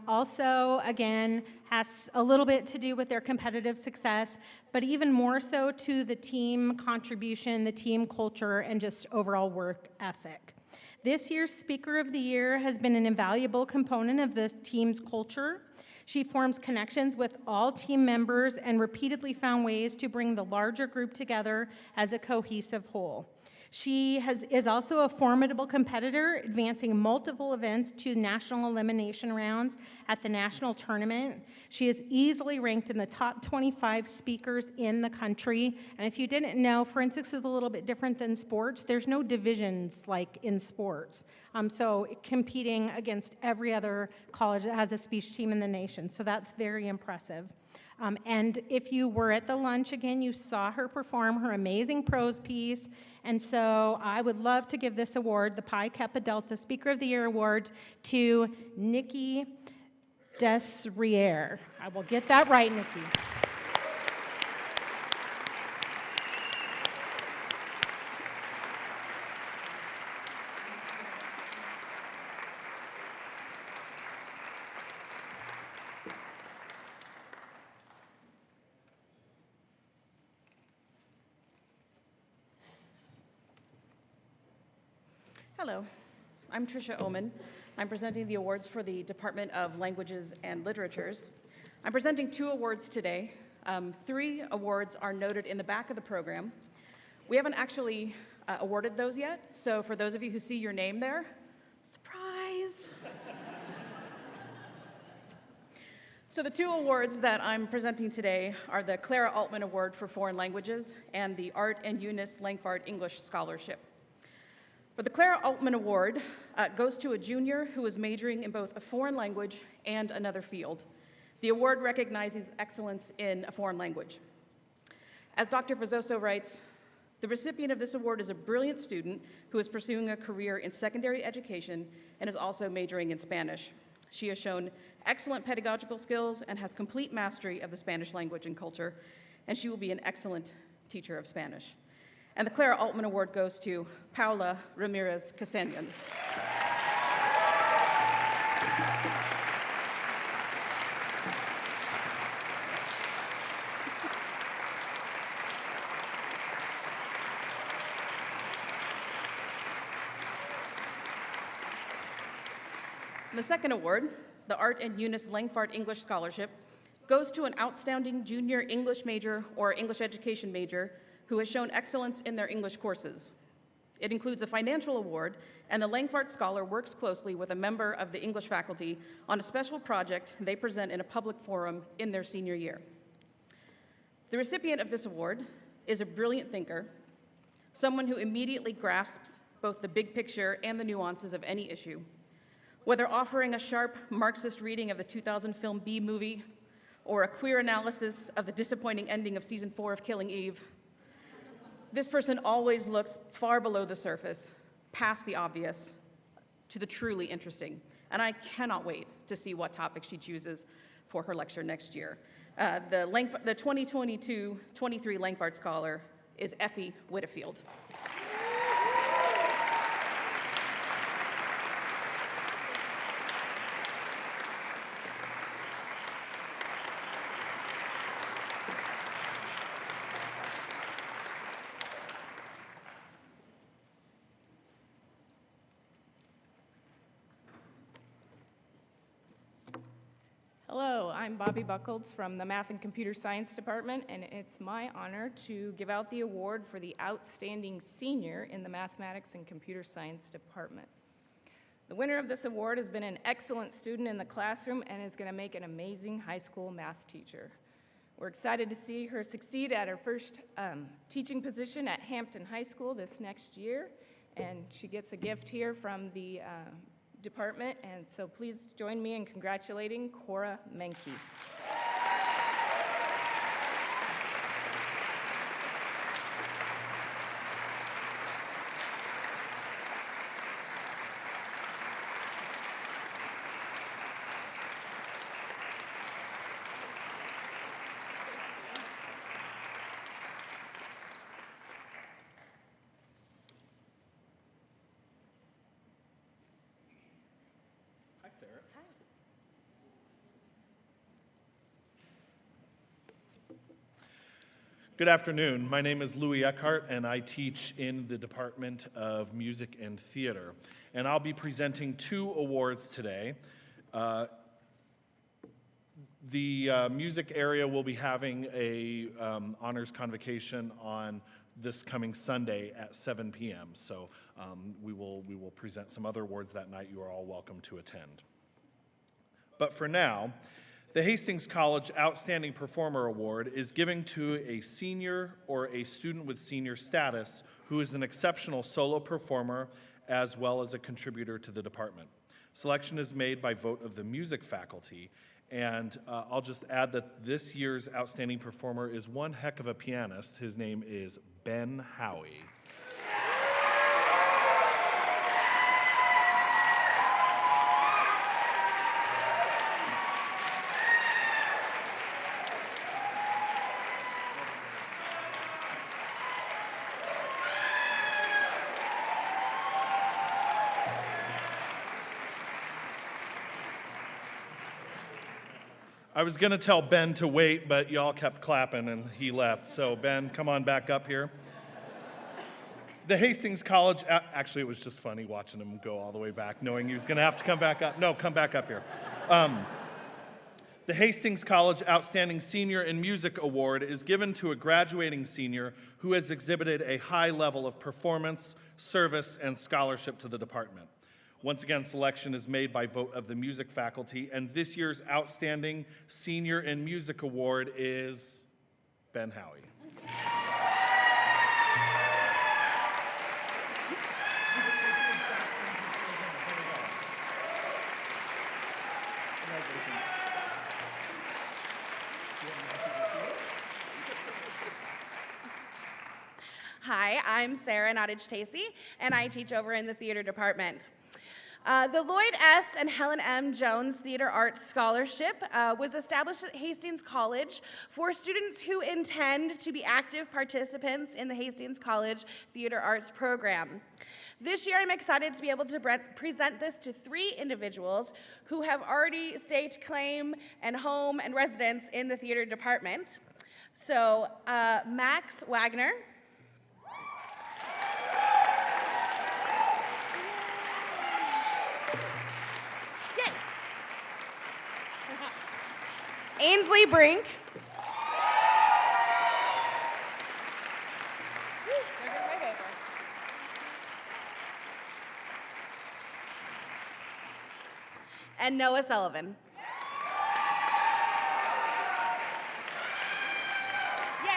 also, again, has a little bit to do with their competitive success, but even more so to the team contribution, the team culture, and just overall work ethic. This year's Speaker of the Year has been an invaluable component of the team's culture. She forms connections with all team members and repeatedly found ways to bring the larger group together as a cohesive whole. She is also a formidable competitor, advancing multiple events to national elimination rounds at the national tournament. She is easily ranked in the top 25 speakers in the country. And if you didn't know, forensics is a little bit different than sports. There's no divisions like in sports. So competing against every other college that has a speech team in the nation. So that's very impressive. And if you were at the lunch again, you saw her perform her amazing prose piece. And so I would love to give this award, the Pi Kappa Delta Speaker of the Year Award, to Nikki Desriere. I will get that right, Nikki. Hello, I'm Tricia Oman. I'm presenting the awards for the Department of Languages and Literatures. I'm presenting 2 awards today. 3 awards are noted in the back of the program. We haven't actually awarded those yet, so for those of you who see your name there, surprise! So the 2 awards that I'm presenting today are the Clara Altman Award for Foreign Languages and the Art and Eunice Lankfart English Scholarship. But the Clara Altman Award goes to a junior who is majoring in both a foreign language and another field. The award recognizes excellence in a foreign language. As Dr. Vazoso writes, the recipient of this award is a brilliant student who is pursuing a career in secondary education and is also majoring in Spanish. She has shown excellent pedagogical skills and has complete mastery of the Spanish language and culture, and she will be an excellent teacher of Spanish. And the Clara Altman Award goes to Paula Ramirez Casanyan. The second award, the Art and Eunice Lankfart English Scholarship, goes to an outstanding junior English major or English education major who has shown excellence in their English courses. It includes a financial award, and the Lankfart Scholar works closely with a member of the English faculty on a special project they present in a public forum in their senior year. The recipient of this award is a brilliant thinker, someone who immediately grasps both the big picture and the nuances of any issue. Whether offering a sharp Marxist reading of the 2000 film Bee Movie or a queer analysis of the disappointing ending of season 4 of Killing Eve, this person always looks far below the surface, past the obvious to the truly interesting. And I cannot wait to see what topic she chooses for her lecture next year. The 2022-23 Lankfart Scholar is Effie Whittefield. Hello, I'm Bobby Buckles from the Math and Computer Science Department, and it's my honor to give out the award for the Outstanding Senior in the Mathematics and Computer Science Department. The winner of this award has been an excellent student in the classroom and is going to make an amazing high school math teacher. We're excited to see her succeed at her first teaching position at Hampton High School this next year, and she gets a gift here from the department, and so please join me in congratulating Cora Menke. Good afternoon. My name is Louis Eckhart, and I teach in the Department of Music and Theater. And I'll be presenting 2 awards today. The music area will be having a Honors Convocation on this coming Sunday at 7 p.m. So we will present some other awards that night. You are all welcome to attend. But for now, the Hastings College Outstanding Performer Award is given to a senior or a student with senior status who is an exceptional solo performer as well as a contributor to the department. Selection is made by vote of the music faculty, and I'll just add that this year's outstanding performer is one heck of a pianist. His name is Ben Howie. I was going to tell Ben to wait, but y'all kept clapping and he left. So Ben, come on back up here. The Hastings College, actually it was just funny watching him go all the way back, knowing he was going to have to come back up. No, come back up here. The Hastings College Outstanding Senior in Music Award is given to a graduating senior who has exhibited a high level of performance, service, and scholarship to the department. Once again, selection is made by vote of the music faculty, and this year's Outstanding Senior in Music Award is Ben Howie. Hi, I'm Sarah Nottage-Tacey, and I teach over in the theater department. The Lloyd S. and Helen M. Jones Theater Arts Scholarship was established at Hastings College for students who intend to be active participants in the Hastings College Theater Arts program. This year, I'm excited to be able to present this to 3 individuals who have already staked claim and home and residence in the theater department. So, Max Wagner, Ainsley Brink, and Noah Sullivan. Yay!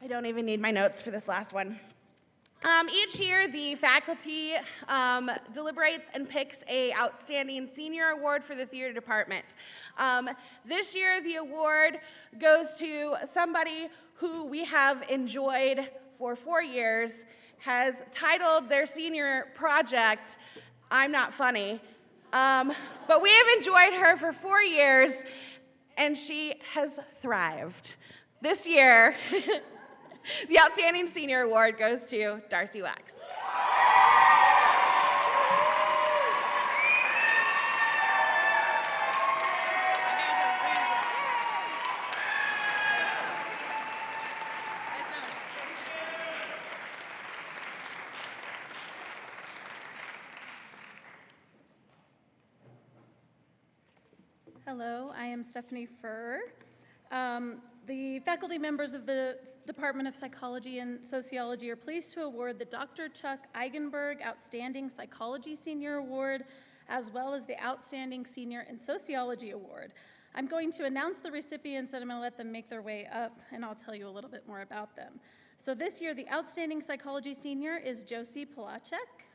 I don't even need my notes for this last one. Each year, the faculty deliberates and picks a Outstanding Senior Award for the theater department. This year, the award goes to somebody who we have enjoyed for 4 years, has titled their senior project, "I'm Not Funny," but we have enjoyed her for 4 years, and she has thrived. This year, the Outstanding Senior Award goes to Darcy Wax. Hello, I am Stephanie Furr. The faculty members of the Department of Psychology and Sociology are pleased to award the Dr. Chuck Eigenberg Outstanding Psychology Senior Award, as well as the Outstanding Senior in Sociology Award. I'm going to announce the recipients, and I'm going to let them make their way up, and I'll tell you a little bit more about them. So this year, the Outstanding Psychology Senior is Josie Polacek.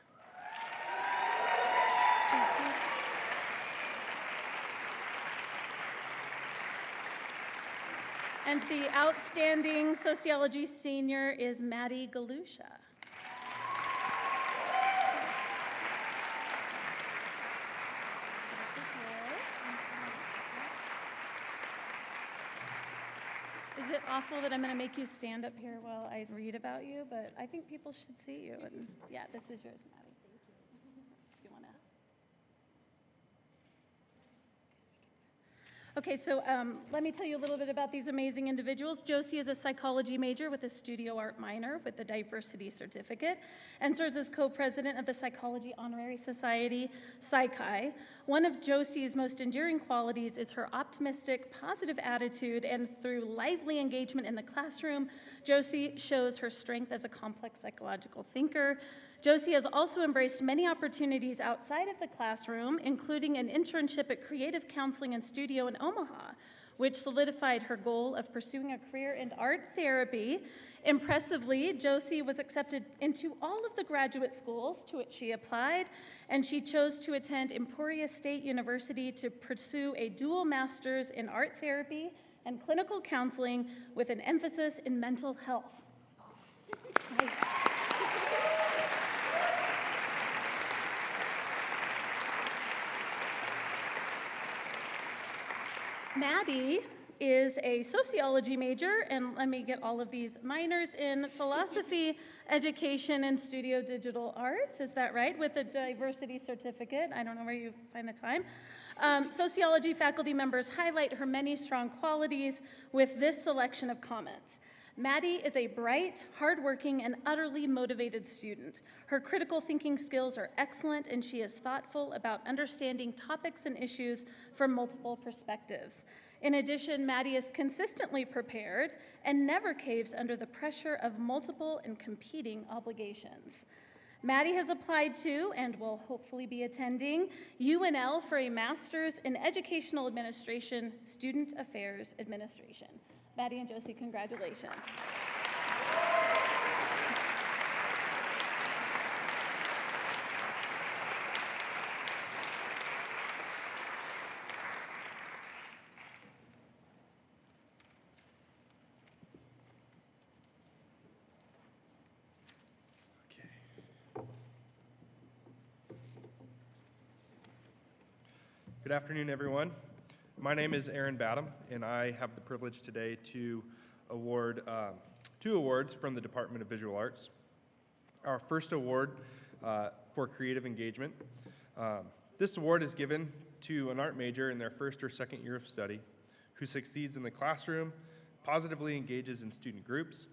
And the Outstanding Sociology Senior is Maddie Galusha. Is it awful that I'm going to make you stand up here while I read about you? But I think people should see you. And yeah, this is yours, Maddie. If you want to. Okay, so let me tell you a little bit about these amazing individuals. Josie is a psychology major with a studio art minor with a diversity certificate and serves as co-president of the Psychology Honorary Society, Psychi. One of Josie's most enduring qualities is her optimistic, positive attitude, and through lively engagement in the classroom, Josie shows her strength as a complex psychological thinker. Josie has also embraced many opportunities outside of the classroom, including an internship at Creative Counseling and Studio in Omaha, which solidified her goal of pursuing a career in art therapy. Impressively, Josie was accepted into all of the graduate schools to which she applied, and she chose to attend Emporia State University to pursue a dual master's in art therapy and clinical counseling with an emphasis in mental health. Nice. Maddie is a sociology major, and let me get all of these minors in philosophy, education, and studio digital art. Is that right? With a diversity certificate. I don't know where you find the time. Sociology faculty members highlight her many strong qualities with this selection of comments. Maddie is a bright, hardworking, and utterly motivated student. Her critical thinking skills are excellent, and she is thoughtful about understanding topics and issues from multiple perspectives. In addition, Maddie is consistently prepared and never caves under the pressure of multiple and competing obligations. Maddie has applied to, and will hopefully be attending, UNL for a Master's in Educational Administration, Student Affairs Administration. Maddie and Josie, congratulations. Good afternoon, everyone. My name is Aaron Badham, and I have the privilege today to award 2 awards from the Department of Visual Arts. Our first award for creative engagement. This award is given to an art major in their first or second year of study who succeeds in the classroom, positively engages in student groups,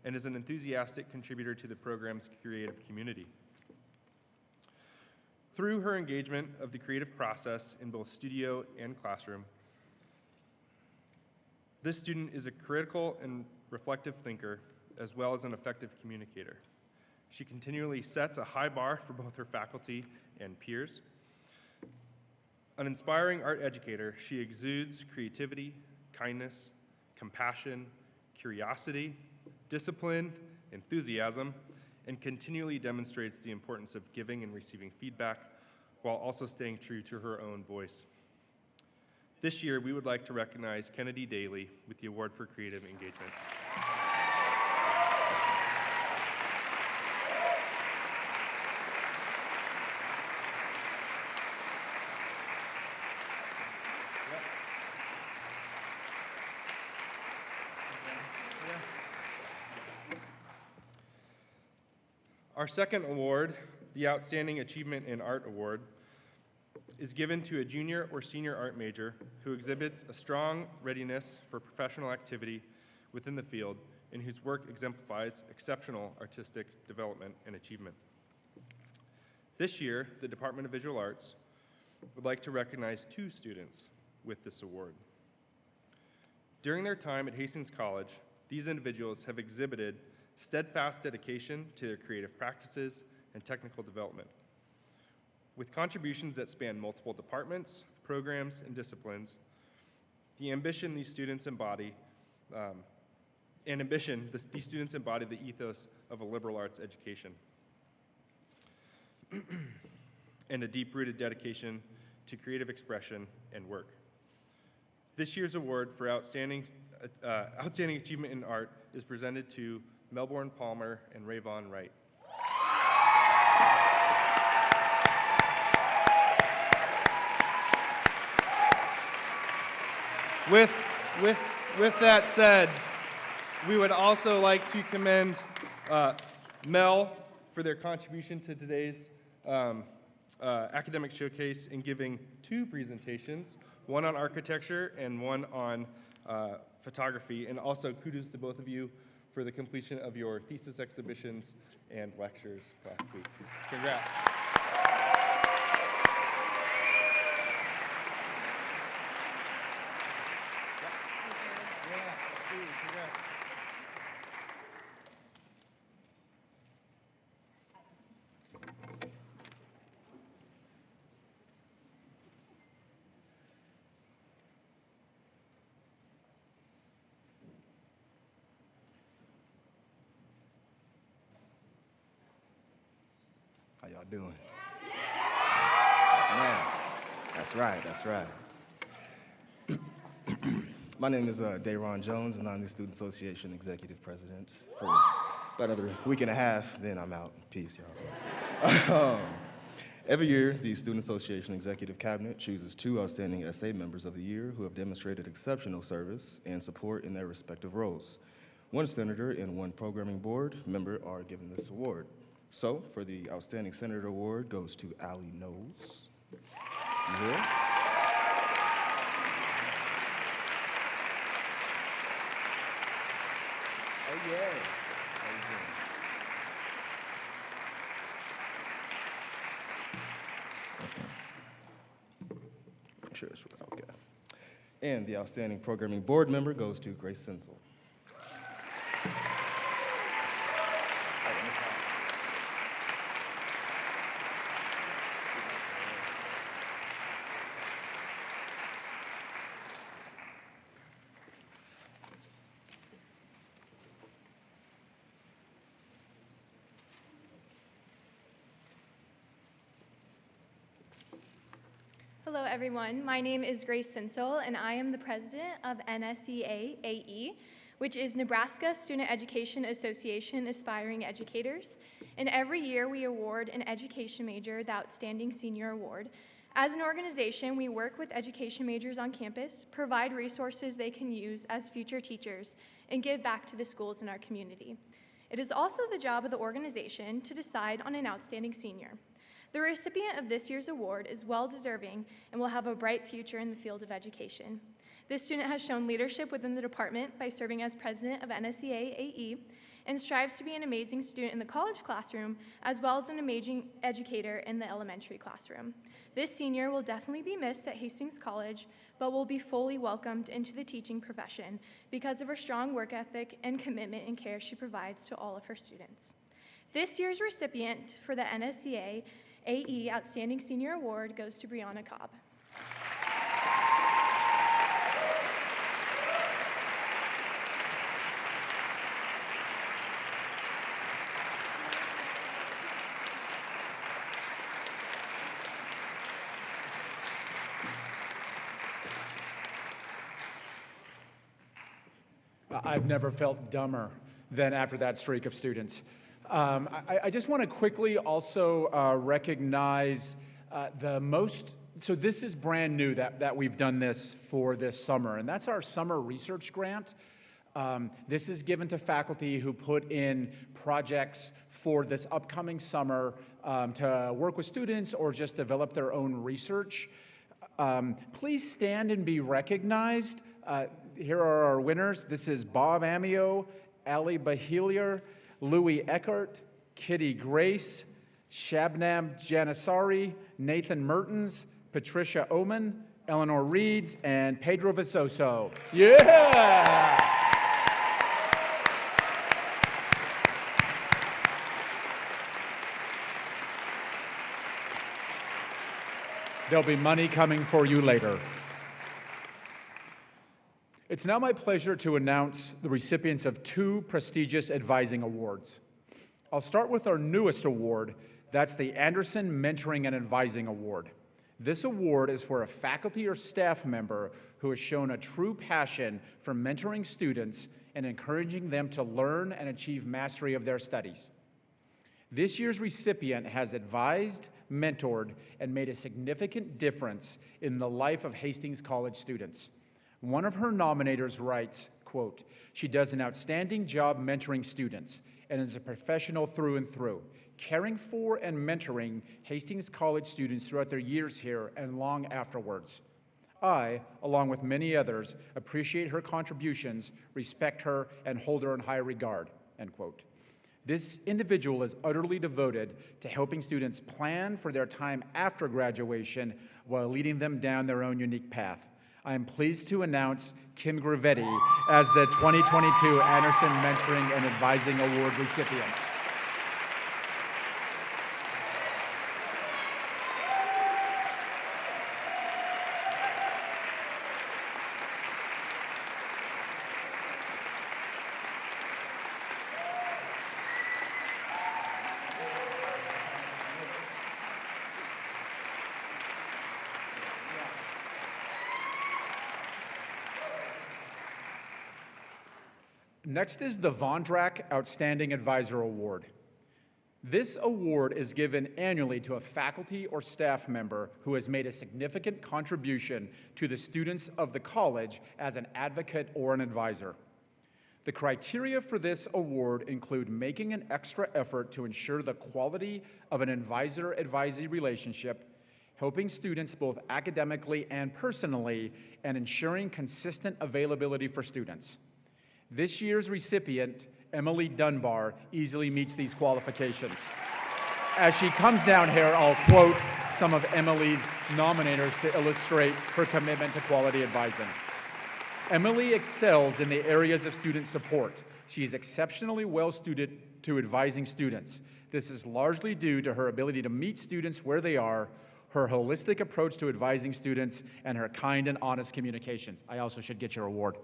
and is an enthusiastic contributor to the program's creative community. Through her engagement of the creative process in both studio and classroom, this student is a critical and reflective thinker, as well as an effective communicator. She continually sets a high bar for both her faculty and peers. An inspiring art educator, she exudes creativity, kindness, compassion, curiosity, discipline, enthusiasm, and continually demonstrates the importance of giving and receiving feedback while also staying true to her own voice. This year, we would like to recognize Kennedy Daly with the Award for Creative Engagement. Our second award, the Outstanding Achievement in Art Award, is given to a junior or senior art major who exhibits a strong readiness for professional activity within the field and whose work exemplifies exceptional artistic development and achievement. This year, the Department of Visual Arts would like to recognize 2 students with this award. During their time at Hastings College, these individuals have exhibited steadfast dedication to their creative practices and technical development. With contributions that span multiple departments, programs, and disciplines, these students embody the ethos of a liberal arts education and a deep-rooted dedication to creative expression and work. This year's award for outstanding achievement in art is presented to Melbourne Palmer and Rayvon Wright. With that said, we would also like to commend Mel for their contribution to today's academic showcase in giving 2 presentations, one on architecture and one on photography, and also kudos to both of you for the completion of your thesis exhibitions and lectures last week. Congrats. How y'all doing? That's right. My name is Dayron Jones, and I'm the Student Association Executive President for about another week and a half, then I'm out. Peace, y'all. Every year, the Student Association Executive Cabinet chooses 2 outstanding SA members of the year who have demonstrated exceptional service and support in their respective roles. 1 senator and 1 programming board member are given this award. So, for the Outstanding Senator Award goes to Ali Knowles. You here? Oh, yeah. How you doing? I'm sure it's okay. And the Outstanding Programming Board member goes to Grace Sensel. Hello, everyone. My name is Grace Sinsel, and I am the president of NSEA-AE, which is Nebraska Student Education Association Aspiring Educators. And every year, we award an education major the Outstanding Senior Award. As an organization, we work with education majors on campus, provide resources they can use as future teachers, and give back to the schools in our community. It is also the job of the organization to decide on an outstanding senior. The recipient of this year's award is well-deserving and will have a bright future in the field of education. This student has shown leadership within the department by serving as president of NSEA-AE and strives to be an amazing student in the college classroom as well as an amazing educator in the elementary classroom. This senior will definitely be missed at Hastings College, but will be fully welcomed into the teaching profession because of her strong work ethic and commitment and care she provides to all of her students. This year's recipient for the NSEA AE Outstanding Senior Award goes to Briana Cobb. I've never felt dumber than after that streak of students. I just want to quickly also recognize so this is brand new that we've done this for this summer, and that's our summer research grant. This is given to faculty who put in projects for this upcoming summer to work with students or just develop their own research. Please stand and be recognized. Here are our winners. This is Bob Amio, Ali Behalier, Louis Eckert, Kitty Grace, Shabnam Janissari, Nathan Mertens, Patricia Oman, Eleanor Reeds, and Pedro Visoso. Yeah! There'll be money coming for you later. It's now my pleasure to announce the recipients of 2 prestigious advising awards. I'll start with our newest award. That's the Anderson Mentoring and Advising Award. This award is for a faculty or staff member who has shown a true passion for mentoring students and encouraging them to learn and achieve mastery of their studies. This year's recipient has advised, mentored, and made a significant difference in the life of Hastings College students. One of her nominators writes, quote, "She does an outstanding job mentoring students and is a professional through and through, caring for and mentoring Hastings College students throughout their years here and long afterwards. I, along with many others, appreciate her contributions, respect her, and hold her in high regard," end quote. This individual is utterly devoted to helping students plan for their time after graduation while leading them down their own unique path. I am pleased to announce Kim Gravetti as the 2022 Anderson Mentoring and Advising Award recipient. Next is the Vondrack Outstanding Advisor Award. This award is given annually to a faculty or staff member who has made a significant contribution to the students of the college as an advocate or an advisor. The criteria for this award include making an extra effort to ensure the quality of an advisor-advisee relationship, helping students both academically and personally, and ensuring consistent availability for students. This year's recipient, Emily Dunbar, easily meets these qualifications. As she comes down here, I'll quote some of Emily's nominators to illustrate her commitment to quality advising. Emily excels in the areas of student support. She is exceptionally well suited to advising students. This is largely due to her ability to meet students where they are, her holistic approach to advising students, and her kind and honest communications. I also should get your award.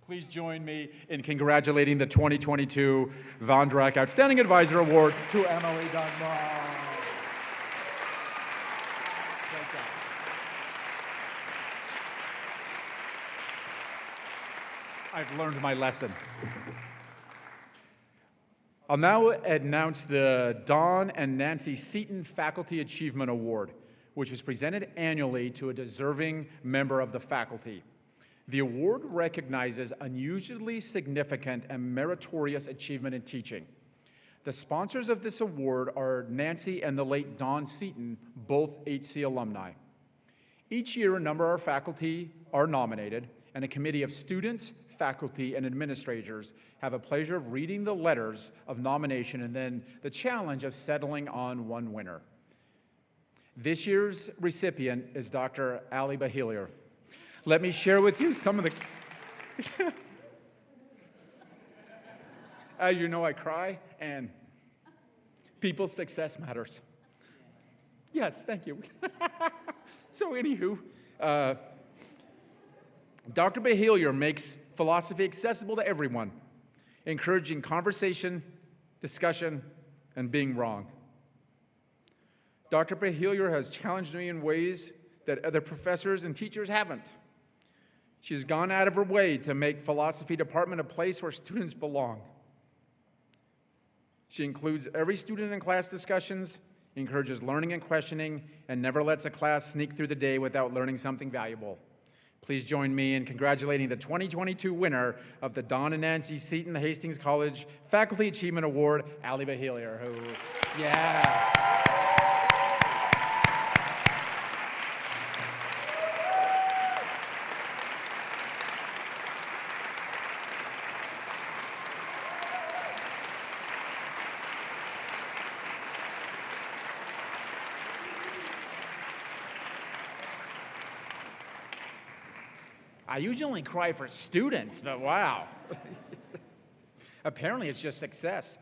Please join me in congratulating the 2022 Vondrack Outstanding Advisor Award to Emily Dunbar. I've learned my lesson. I'll now announce the Dawn and Nancy Seaton Faculty Achievement Award, which is presented annually to a deserving member of the faculty. The award recognizes unusually significant and meritorious achievement in teaching. The sponsors of this award are Nancy and the late Dawn Seaton, both HC alumni. Each year, a number of our faculty are nominated, and a committee of students, faculty, and administrators have a pleasure of reading the letters of nomination and then the challenge of settling on one winner. This year's recipient is Dr. Ali Behalier. Let me share with you some of the... As you know, I cry, and people's success matters. Yes, thank you. So anywho, Dr. Behalier makes philosophy accessible to everyone, encouraging conversation, discussion, and being wrong. Dr. Behalier has challenged me in ways that other professors and teachers haven't. She's gone out of her way to make philosophy department a place where students belong. She includes every student in class discussions, encourages learning and questioning, and never lets a class sneak through the day without learning something valuable. Please join me in congratulating the 2022 winner of the Don and Nancy Seton Hastings College Faculty Achievement Award, Ali Behalier, who, yeah. I usually only cry for students, but wow. Apparently it's just success.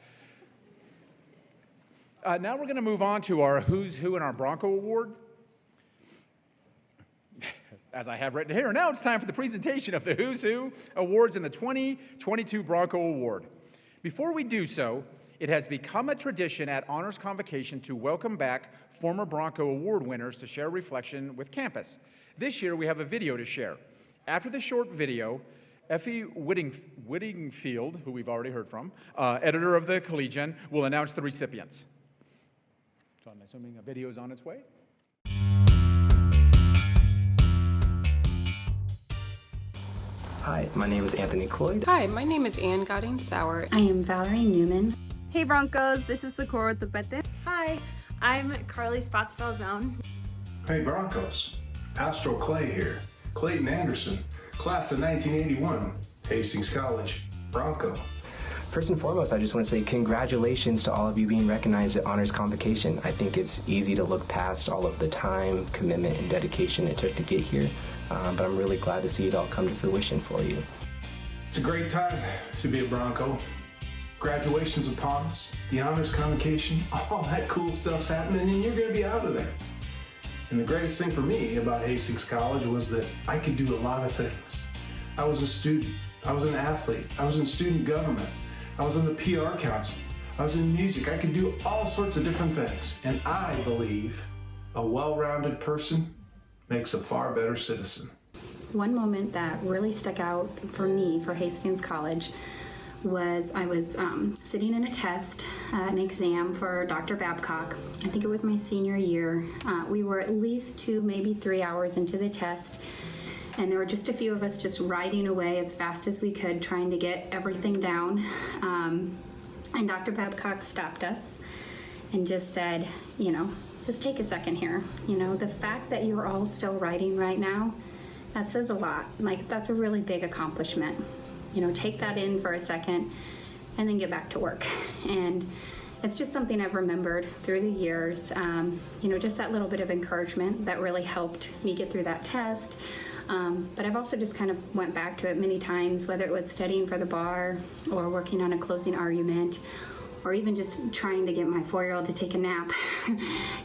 Now we're going to move on to our Who's Who in our Bronco Award. As I have written here, now it's time for the presentation of the Who's Who Awards in the 2022 Bronco Award. Before we do so, it has become a tradition at Honors Convocation to welcome back former Bronco Award winners to share reflection with campus. This year we have a video to share. After the short video, Effie Whittingfield, who we've already heard from, editor of the Collegian, will announce the recipients. So I'm assuming a video is on its way. Hi, my name is Anthony Cloyd. Hi, my name is Ann Godding-Sauer. I am Valerie Newman. Hey Broncos, this is Socorro Tepete. Hi, I'm Carly Spotsville-Zone. Hey Broncos, Astro Clay here. Clayton Anderson, class of 1981, Hastings College, Bronco. First and foremost, I just want to say congratulations to all of you being recognized at Honors Convocation. I think it's easy to look past all of the time, commitment, and dedication it took to get here, but I'm really glad to see it all come to fruition for you. It's a great time to be a Bronco. Graduation's upon us, the Honors Convocation, all that cool stuff's happening, and you're going to be out of there. And the greatest thing for me about Hastings College was that I could do a lot of things. I was a student, I was an athlete, I was in student government, I was in the PR council, I was in music. I could do all sorts of different things. And I believe a well-rounded person makes a far better citizen. One moment that really stuck out for me for Hastings College was I was sitting in a test, an exam for Dr. Babcock. I think it was my senior year. We were at least 2, maybe 3 hours into the test, and there were just a few of us just writing away as fast as we could, trying to get everything down. And Dr. Babcock stopped us and just said, just take a second here. The fact that you're all still writing right now, that says a lot. Like, that's a really big accomplishment. Take that in for a second and then get back to work. And it's just something I've remembered through the years, just that little bit of encouragement that really helped me get through that test. But I've also just kind of went back to it many times, whether it was studying for the bar or working on a closing argument, or even just trying to get my 4-year-old to take a nap,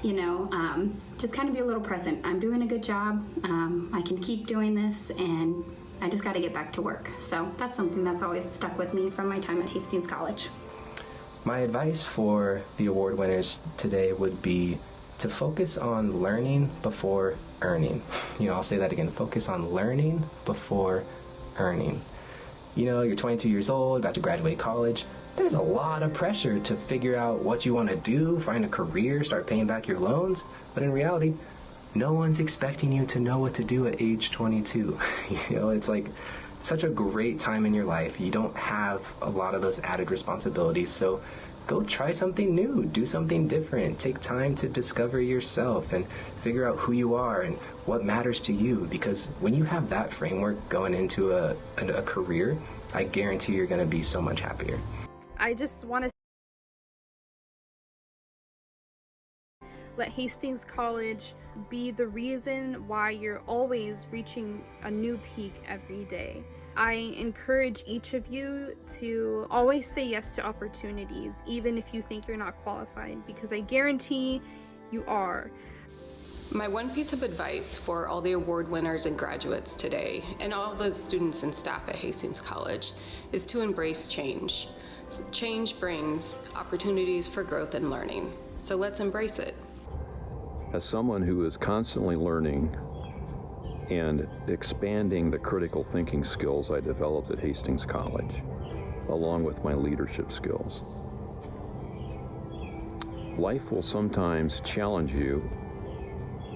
just kind of be a little present. I'm doing a good job. I can keep doing this, and I just got to get back to work. So that's something that's always stuck with me from my time at Hastings College. My advice for the award winners today would be to focus on learning before earning. I'll say that again, focus on learning before earning. You're 22 years old, about to graduate college. There's a lot of pressure to figure out what you want to do, find a career, start paying back your loans. But in reality, no one's expecting you to know what to do at age 22. It's like such a great time in your life. You don't have a lot of those added responsibilities. So go try something new, do something different. Take time to discover yourself and figure out who you are and what matters to you. Because when you have that framework going into a career, I guarantee you're going to be so much happier. I just want to let Hastings College be the reason why you're always reaching a new peak every day. I encourage each of you to always say yes to opportunities, even if you think you're not qualified, because I guarantee you are. My one piece of advice for all the award winners and graduates today, and all the students and staff at Hastings College, is to embrace change. Change brings opportunities for growth and learning, so let's embrace it. As someone who is constantly learning and expanding the critical thinking skills I developed at Hastings College, along with my leadership skills. Life will sometimes challenge you.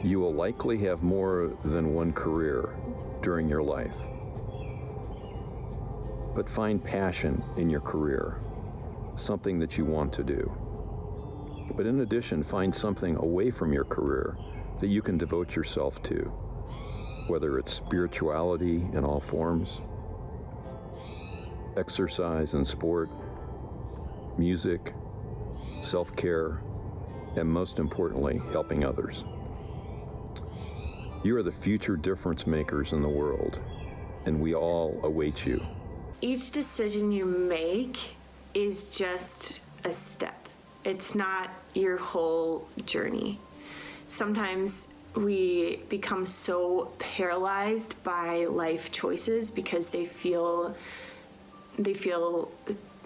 You will likely have more than one career during your life. But find passion in your career, something that you want to do. But in addition, find something away from your career that you can devote yourself to, whether it's spirituality in all forms, exercise and sport, music, self-care, and most importantly, helping others. You are the future difference makers in the world, and we all await you. Each decision you make is just a step. It's not your whole journey. Sometimes we become so paralyzed by life choices because they feel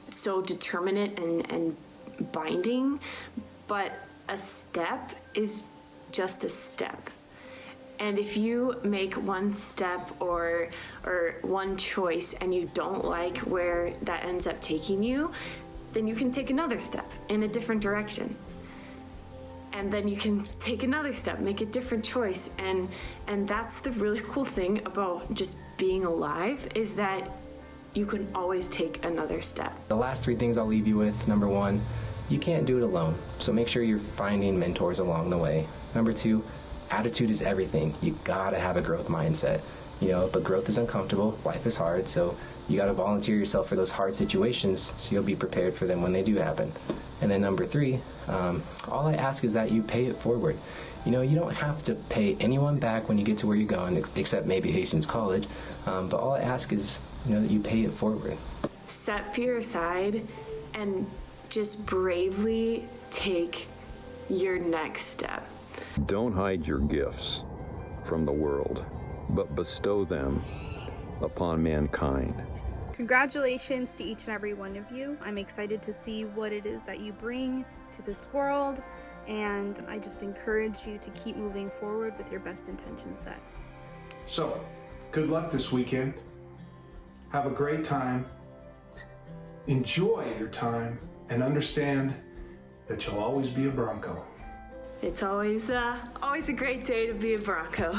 so determinate and binding, but a step is just a step. And if you make one step or one choice and you don't like where that ends up taking you, then you can take another step in a different direction. And then you can take another step, make a different choice. And that's the really cool thing about just being alive, is that you can always take another step. The last three things I'll leave you with: number one, you can't do it alone. So make sure you're finding mentors along the way. Number two, attitude is everything. You gotta have a growth mindset. But growth is uncomfortable, life is hard, so you gotta volunteer yourself for those hard situations so you'll be prepared for them when they do happen. And then number three, all I ask is that you pay it forward. You don't have to pay anyone back when you get to where you're going, except maybe Hastings College, but all I ask is, that you pay it forward. Set fear aside and just bravely take your next step. Don't hide your gifts from the world, but bestow them upon mankind. Congratulations to each and every one of you. I'm excited to see what it is that you bring to this world, and I just encourage you to keep moving forward with your best intentions set. So, good luck this weekend. Have a great time. Enjoy your time and understand that you'll always be a Bronco. It's always a great day to be a Bronco.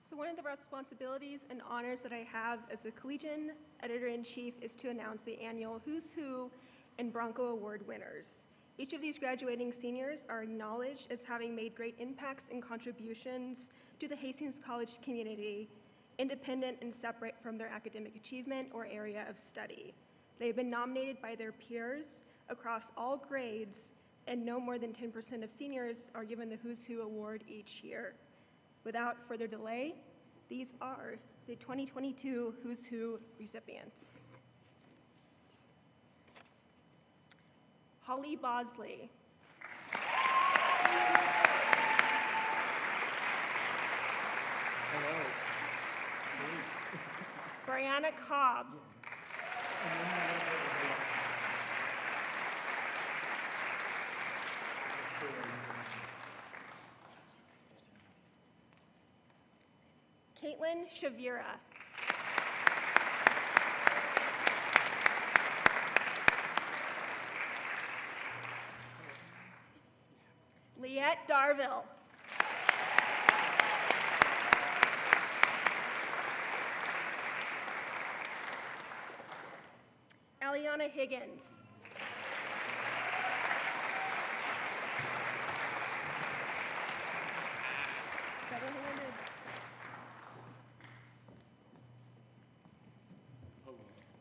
So one of the responsibilities and honors that I have as the Collegian Editor-in-Chief is to announce the annual Who's Who and Bronco Award winners. Each of these graduating seniors are acknowledged as having made great impacts and contributions to the Hastings College community, independent and separate from their academic achievement or area of study. They have been nominated by their peers across all grades, and no more than 10% of seniors are given the Who's Who Award each year. Without further delay, these are the 2022 Who's Who recipients. Holly Bosley. Hello. Briana Cobb. Caitlin Shavira. Liette Darville. Aliana Higgins. Double-handed.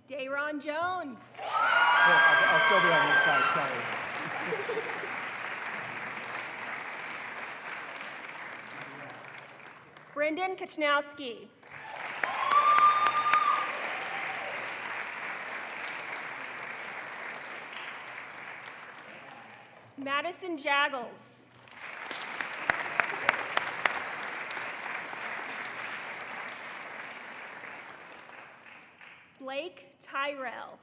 Dayron Jones. I'll still be on this side, sorry. Brendan Kachnowski. Madison Jaggles. Blake Tyrell.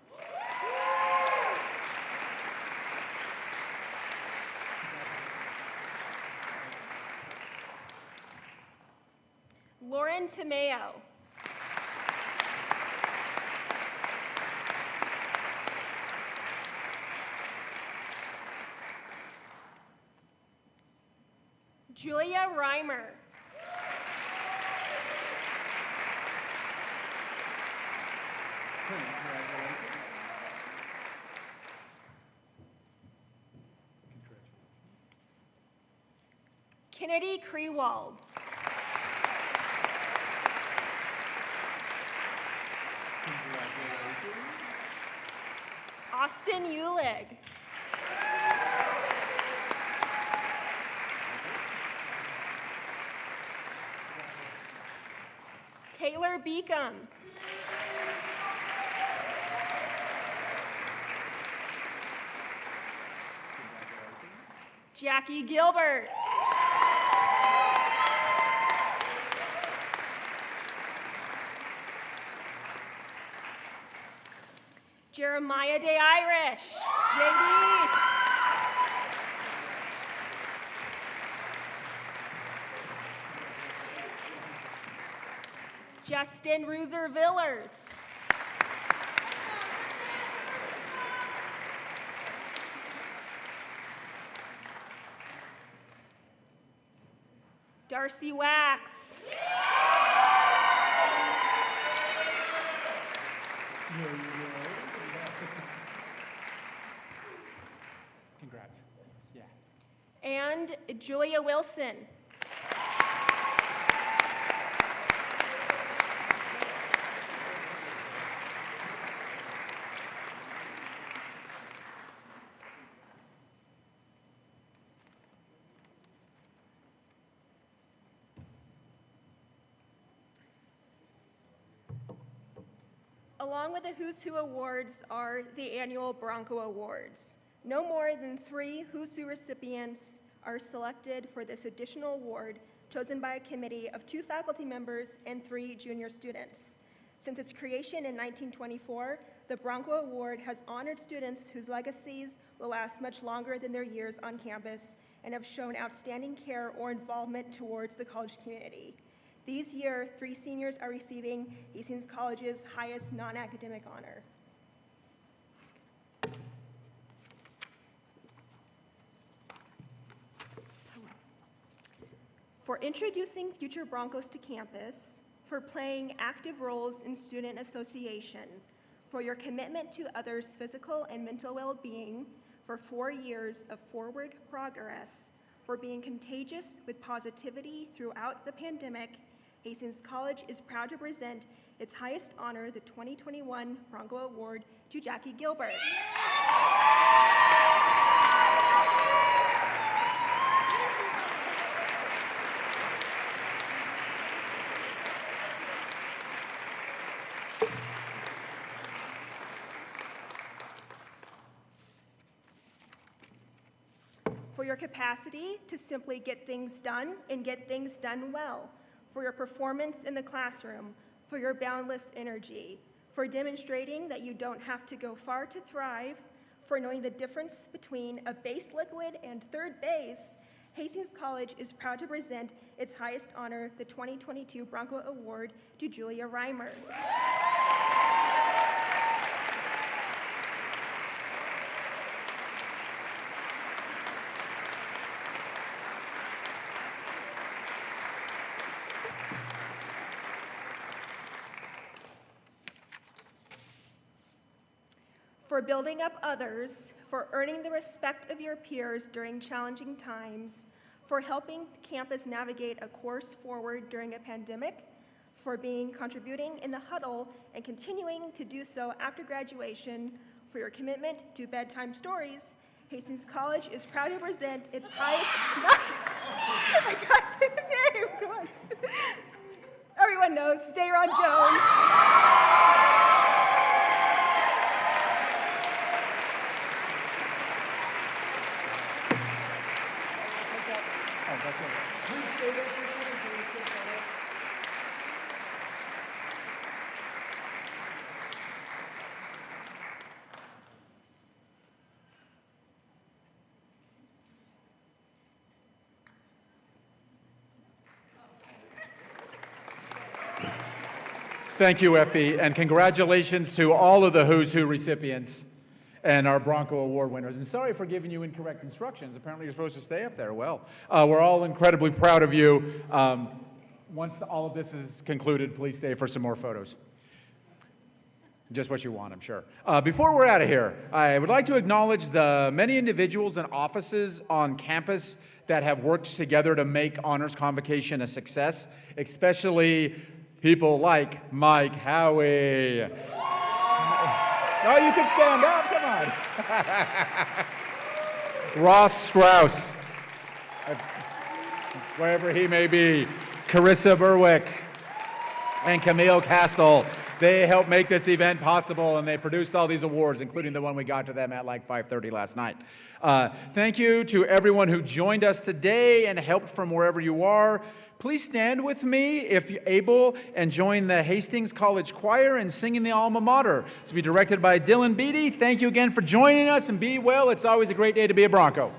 Lauren Tomeo. Julia Reimer. Kennedy Krewald. Austin Ulig. Taylor Beacom. Jackie Gilbert. Jeremiah Day Irish. JD. Justin Ruser Villers. Darcy Wax. Congrats. Yeah. And Julia Wilson. Along with the Who's Who Awards are the annual Bronco Awards. No more than 3 Who's Who recipients are selected for this additional award, chosen by a committee of 2 faculty members and 3 junior students. Since its creation in 1924, the Bronco Award has honored students whose legacies will last much longer than their years on campus and have shown outstanding care or involvement towards the college community. This year, 3 seniors are receiving Hastings College's highest non-academic honor. For introducing future Broncos to campus, for playing active roles in student association, for your commitment to others' physical and mental well-being, for 4 years of forward progress, for being contagious with positivity throughout the pandemic, Hastings College is proud to present its highest honor, the 2021 Bronco Award, to Jackie Gilbert. For your capacity to simply get things done and get things done well, for your performance in the classroom, for your boundless energy, for demonstrating that you don't have to go far to thrive, for knowing the difference between a base liquid and third base, Hastings College is proud to present its highest honor, the 2022 Bronco Award, to Julia Reimer. For building up others, for earning the respect of your peers during challenging times, for helping campus navigate a course forward during a pandemic, for contributing in the huddle and continuing to do so after graduation, for your commitment to bedtime stories, Hastings College is proud to present its highest, I can't say the name, come on. Everyone knows, Dayron Jones. That's it. Please stay there for a second. So let's get that up. Thank you, Effie, and congratulations to all of the Who's Who recipients and our Bronco Award winners. And sorry for giving you incorrect instructions. Apparently you're supposed to stay up there. Well, we're all incredibly proud of you. Once all of this is concluded, please stay for some more photos. Just what you want, I'm sure. Before we're out of here, I would like to acknowledge the many individuals and offices on campus that have worked together to make Honors Convocation a success, especially people like Mike Howie. Oh, you can stand up, come on. Ross Strauss, wherever he may be, Carissa Berwick, and Camille Castle. They helped make this event possible, and they produced all these awards, including the one we got to them at like 5:30 last night. Thank you to everyone who joined us today and helped from wherever you are. Please stand with me, if you're able, and join the Hastings College Choir in singing the alma mater. It's to be directed by Dylan Beatty. Thank you again for joining us, and be well. It's always a great day to be a Bronco.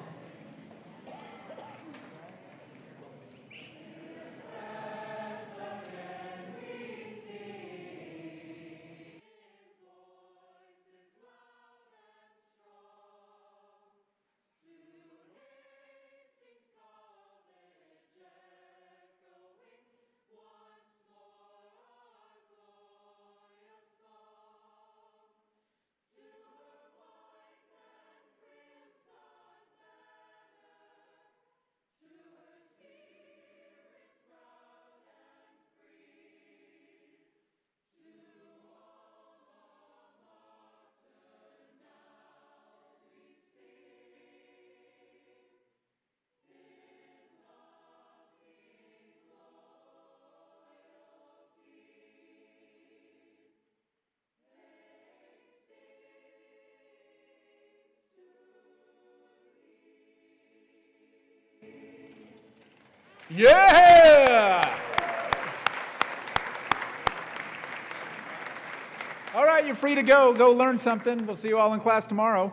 Yeah! All right, you're free to go. Go learn something. We'll see you all in class tomorrow.